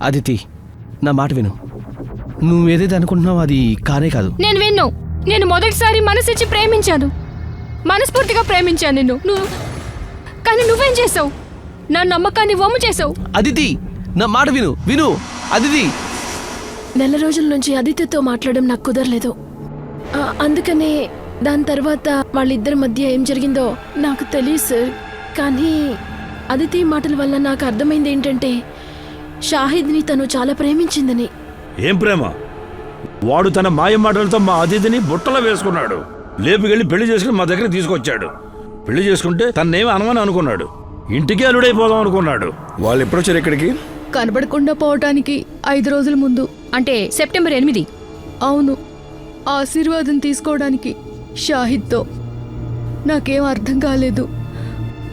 Speaker 9: అదితి, నా మాట విను. నువ్వేదైతే అనుకుంటున్నావు అది కానే కాదు.
Speaker 2: నేను విన్ను. నేను మొదటిసారి మనసిచ్చి ప్రేమించాను, మనస్ఫూర్తిగా ప్రేమించాను నిన్ను. కానీ నువ్వేం చేసావు? నా నమ్మకాన్ని వమ్ము చేసావు.
Speaker 9: అదితి, నా మాట విను. విను అదితి.
Speaker 10: నెల రోజుల నుంచి అదితితో మాట్లాడడం నాకు కుదరలేదు. అందుకనే దాని తర్వాత వాళ్ళిద్దరి మధ్య ఏం జరిగిందో నాకు తెలియదు సార్. కానీ అదితి మాటల వల్ల నాకు అర్థమైంది ఏంటంటే షాహిద్ని తను చాలా ప్రేమించిందని.
Speaker 3: ఏం ప్రేమ? వాడు తన మాయ మాటలతో మా అతిథిని బుట్టలో వేసుకున్నాడు. లేపుకెళ్ళి పెళ్లి చేసుకుని మా దగ్గర తీసుకొచ్చాడు. పెళ్లి చేసుకుంటే తన్నేమి అనమని అనుకున్నాడు. ఇంటికి అల్లుడైపోదాం అనుకున్నాడు.
Speaker 7: వాళ్ళు ఎప్పుడు వచ్చారు ఇక్కడికి?
Speaker 2: కనబడకుండా పోవటానికి 5 రోజుల ముందు, అంటే సెప్టెంబర్ 8. అవును, ఆశీర్వాదం తీసుకోవడానికి షాహిద్తో. నాకేం అర్థం కాలేదు,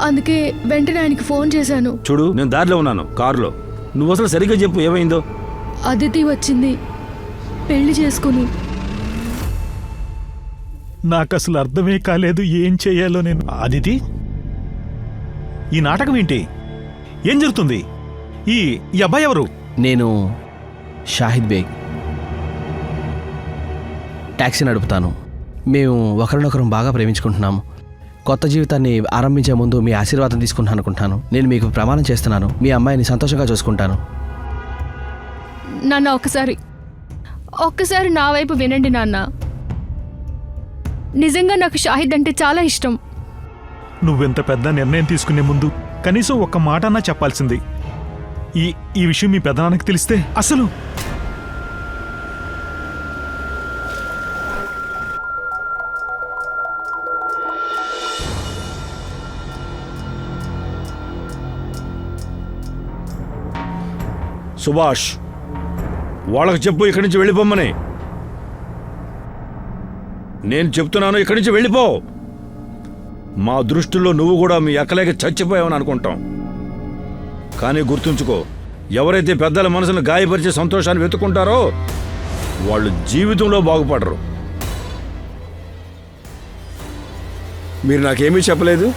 Speaker 2: అందుకే వెంటనే ఆయనకి ఫోన్ చేశాను.
Speaker 3: చూడు, నేను దారిలో ఉన్నాను కారులో. నువ్వు అసలు సరిగ్గా చెప్పు, ఏమైందో?
Speaker 2: అదితి వచ్చింది పెళ్లి చేసుకుని.
Speaker 4: నాకు అసలు అర్థమే కాలేదు ఏం చెయ్యాలో నేను. అదితి, ఈ నాటకం ఏంటి? ఏం జరుగుతుంది? ఈ అబ్బాయి ఎవరు?
Speaker 9: నేను షాహిద్ బేగ్, ట్యాక్సీ నడుపుతాను. మేము ఒకరినొకరం బాగా ప్రేమించుకుంటున్నాము. కొత్త జీవితాన్ని ఆరంభించే ముందు మీ ఆశీర్వాదం తీసుకుంటాను అనుకుంటాను. నేను మీకు ప్రమాణం చేస్తున్నాను, మీ అమ్మాయిని సంతోషంగా చూసుకుంటాను.
Speaker 2: నాన్న, ఒక్కసారి నా వైపు వినండి నాన్న. నిజంగా నాకు షాహిద్ అంటే చాలా ఇష్టం.
Speaker 4: నువ్వెంత పెద్ద నిర్ణయం తీసుకునే ముందు కనీసం ఒక్క మాట అన్నా చెప్పాల్సింది. ఈ విషయం మీ పెద్దనాన్నకి తెలిస్తే అసలు.
Speaker 3: సుభాష్, వాళ్ళకి చెప్పు ఇక్కడి నుంచి వెళ్ళిపోమ్మని. నేను చెప్తున్నాను, ఇక్కడి నుంచి వెళ్ళిపో. మా దృష్టిలో నువ్వు కూడా మీ అక్కలేక చచ్చిపోయావని అనుకుంటాం. కానీ గుర్తుంచుకో, ఎవరైతే పెద్దల మనసును గాయపరిచే సంతోషాన్ని వెతుక్కుంటారో వాళ్ళు జీవితంలో బాగుపడరు.
Speaker 7: మీరు నాకేమీ చెప్పలేదు.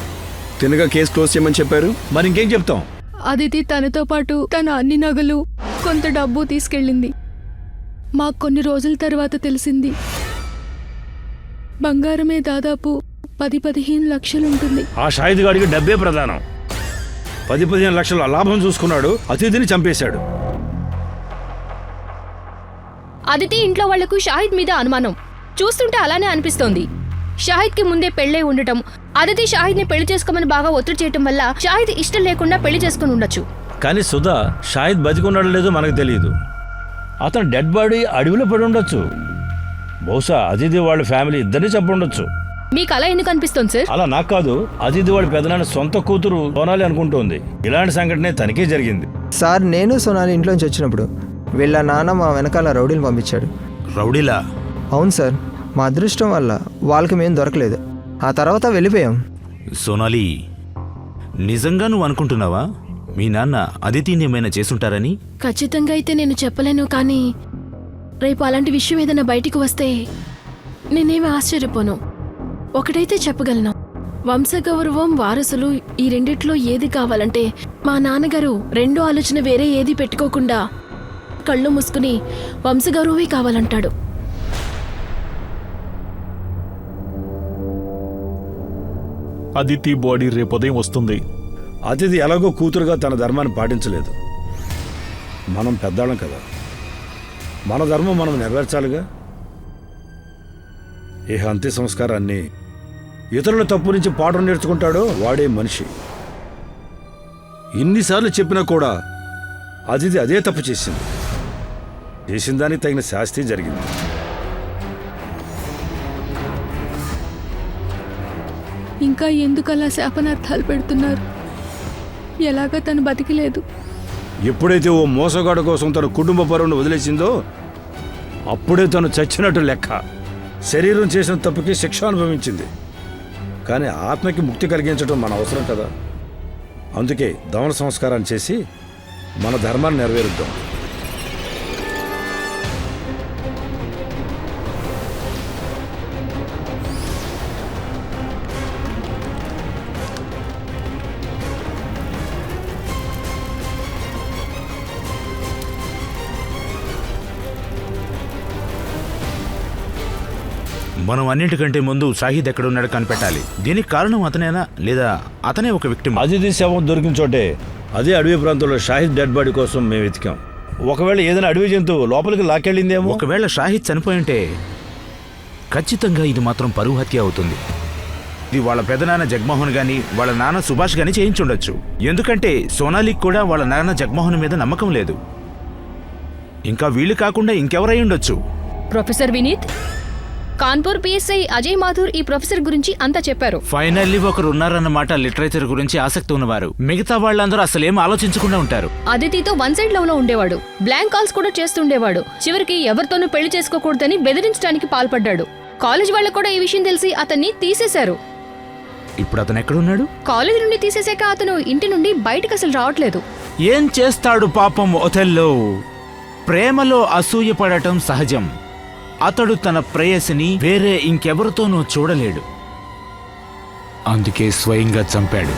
Speaker 7: తినగా కేసు క్లోజ్ చేయమని చెప్పారు.
Speaker 3: మరి ఇంకేం చెప్తాం?
Speaker 2: అదితి తనతో పాటు తన అన్ని నగలు, కొంత డబ్బు తీసుకెళ్ళింది. మాకు కొన్ని రోజుల తర్వాత తెలిసింది బంగారమే దాదాపు 10-15 లక్షలుంటుంది.
Speaker 3: ఆ షాహిద్ గాడికి డబ్బే ప్రధానం. 10-15 లక్షల లాభం చూసుకున్నాడు, అతిథిని చంపేశాడు.
Speaker 2: అదితి ఇంట్లో వాళ్లకు షాహిద్ మీద అనుమానం. చూస్తుంటే అలానే అనిపిస్తోంది. షాహిద్కి ముందే పెళ్ళై ఉండటం, అదితి షాహిద్ని పెళ్లి చేసుకోమని బాగా ఒత్తిడి చేయటం వల్ల షాహిద్ ఇష్టం లేకుండా పెళ్లి చేసుకుని ఉండొచ్చు.
Speaker 3: కానీ సుధా, షాహిద్ బతికున్నాడో లేదో మనకు తెలియదు. అతను డెడ్ బాడీ అడవిలో పడి ఉండొచ్చు. బహుశా అతిథి వాళ్ళ ఫ్యామిలీ ఇద్దరిని చంపుండొచ్చు.
Speaker 2: మీకు అలా ఎందుకు అనిపిస్తోంది సార్?
Speaker 3: అలా నాకు కాదు, అతిథి వాళ్ళ పెదనాన్న సొంత కూతురు సోనాలి అనుకుంటోంది. ఇలాంటి సంఘటనే తనకే జరిగింది.
Speaker 11: సార్, నేను సోనాలి ఇంట్లోంచి వచ్చినప్పుడు వీళ్ళ నాన్న మా వెనకాల రౌడీలు పంపించాడు.
Speaker 6: రౌడీలా?
Speaker 11: అవును సార్, మా అదృష్టం వల్ల వాళ్ళకి మేము దొరకలేదు. ఆ తర్వాత వెళ్ళిపోయాం.
Speaker 6: సోనాలి, నిజంగా నువ్వు అనుకుంటున్నావా మీ నాన్న అదితిని ఏమైనా చేసుంటారని?
Speaker 10: ఖచ్చితంగా అయితే నేను చెప్పలేను, కానీ రేపు అలాంటి విషయం ఏదైనా బయటికి వస్తే నేనేమి ఆశ్చర్యపోను. ఒకటైతే చెప్పగలను, వంశగౌరవం, వారసులు ఈ రెండిట్లో ఏది కావాలంటే మా నాన్నగారు రెండో ఆలోచన వేరే ఏది పెట్టుకోకుండా కళ్ళు మూసుకుని వంశగౌరవమే కావాలంటాడు.
Speaker 4: అదితి బాడీ రేపు ఉదయం వస్తుంది.
Speaker 3: అతిథి ఎలాగో కూతురుగా తన ధర్మాన్ని పాటించలేదు. మనం పెద్దాళ్ళం కదా, మన ధర్మం మనం నెరవేర్చాలిగా. ఇహ అంత్య సంస్కారాన్ని ఇతరుల తప్పు నుంచి పాఠం నేర్చుకుంటాడో వాడే మనిషి. ఇన్నిసార్లు చెప్పినా కూడా అతిథి అదే తప్పు చేసింది. చేసిన దానికి తగిన శాస్తి జరిగింది.
Speaker 2: ఇంకా ఎందుకు అలా శాపనార్థాలు పెడుతున్నారు? ఎలాగా తను బతికిలేదు.
Speaker 3: ఎప్పుడైతే ఓ మోసగాడు కోసం తన కుటుంబ పరువును వదిలేసిందో అప్పుడే తను చచ్చినట్టు లెక్క. శరీరం చేసిన తప్పుకి శిక్ష అనుభవించింది, కానీ ఆత్మకి ముక్తి కలిగించడం మన అవసరం కదా. అందుకే దమన సంస్కారాన్ని చేసి మన ధర్మాన్ని నెరవేరుద్దాం.
Speaker 6: మనం అన్నిటికంటే ముందు షాహిద్ ఎక్కడున్నాడు కనిపెట్టాలి. దీనికి కారణం అతనేనా లేదా అతనే ఒక విక్టిమ్?
Speaker 3: అతిథి శవం దొరికిన చోటే అదే అడవి ప్రాంతంలో షాహిద్ డెడ్ బాడీ కోసం మేము వెతికాం. ఒకవేళ ఏదైనా అడవి జంతువు లోపలికి లాక్కెళ్ళిందేమో.
Speaker 6: ఒకవేళ షాహిద్ చనిపోయింటే ఖచ్చితంగా ఇది మాత్రం పరువు హత్య అవుతుంది. ఇది వాళ్ళ పెదనాన్న జగ్మోహన్ గాని వాళ్ళ నాన్న సుభాష్ గాని చేయించుండొచ్చు. ఎందుకంటే సోనాలికి కూడా వాళ్ళ నాన్న జగ్మోహన్ మీద నమ్మకం లేదు. ఇంకా వీళ్ళు కాకుండా ఇంకెవరై ఉండొచ్చు.
Speaker 2: ప్రొఫెసర్ వినీత్, కాన్పూర్ పిఎస్ఐ అజయ్ మాథూర్ ఈ ప్రొఫెసర్ గురించి అంతా చెప్పారు.
Speaker 6: ఫైనల్లీ ఒకరు ఉన్నారన్నమాట లిటరేచర్ గురించి ఆసక్తి ఉన్నవారు. మిగతా వాళ్ళందరూ అసలేం ఆలోచించకుండా ఉంటారు.
Speaker 2: అదితితో వన్ సైడ్ లవ్ లో ఉండేవాడు. బ్లాంక్ కాల్స్ కూడా చేస్తుండేవాడు. చివరికి ఎవరితోనూ పెళ్లి చేసుకోకూడదని బెదిరించడానికి పాల్పడ్డాడు. కాలేజ్ వాళ్ళకు కూడా ఈ విషయం తెలిసి అతన్ని తీసేశారు.
Speaker 6: ఇప్పుడు అతను ఎక్కడున్నాడు?
Speaker 2: కాలేజ్ నుండి తీసేశాక అతను ఇంటి నుండి బయటకు అసలు రావట్లేదు.
Speaker 6: ఏం చేస్తాడు పాపం ఒథెల్లో? ప్రేమలో అసూయ పడటం సహజం. అతడు తన ప్రేయసిని వేరే ఇంకెవరితోనూ చూడలేడు. అందుకే స్వయంగా చంపాడు.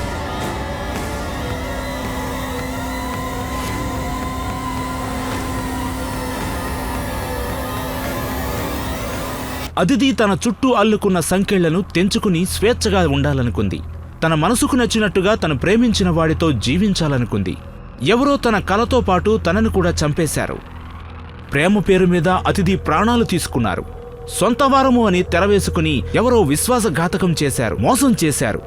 Speaker 6: అదితి తన చుట్టూ అల్లుకున్న సంకెళ్లను తెంచుకుని స్వేచ్ఛగా ఉండాలనుకుంది. తన మనసుకు నచ్చినట్టుగా తను ప్రేమించిన వాడితో జీవించాలనుకుంది. ఎవరో తన కలతో పాటు తనను కూడా చంపేశారు. ప్రేమ పేరు మీద అతిథి ప్రాణాలు తీసుకున్నారు. సొంత వారము అని తెరవేసుకుని ఎవరో విశ్వాసఘాతకం చేశారు, మోసం చేశారు.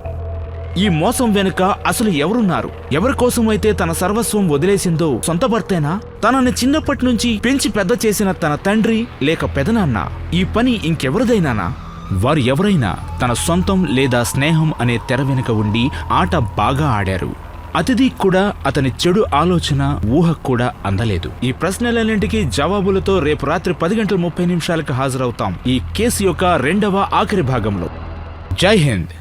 Speaker 6: ఈ మోసం వెనుక అసలు ఎవరున్నారు? ఎవరి కోసమైతే తన సర్వస్వం వదిలేసిందో సొంత భర్తేనా? తనని చిన్నప్పటి నుంచి పెంచి పెద్ద చేసిన తన తండ్రి లేక పెదనాన్న? ఈ పని ఇంకెవరిదైనానా? వారు ఎవరైనా తన సొంతం లేదా స్నేహం అనే తెర వెనుక ఉండి ఆట బాగా ఆడారు. అతిథి కూడా అతని చెడు ఆలోచన ఊహకు కూడా అందలేదు. ఈ ప్రశ్నలన్నింటికీ జవాబులతో రేపు రాత్రి 10:30 హాజరవుతాం ఈ కేసు యొక్క 2వ ఆఖరి భాగంలో. జై హింద్.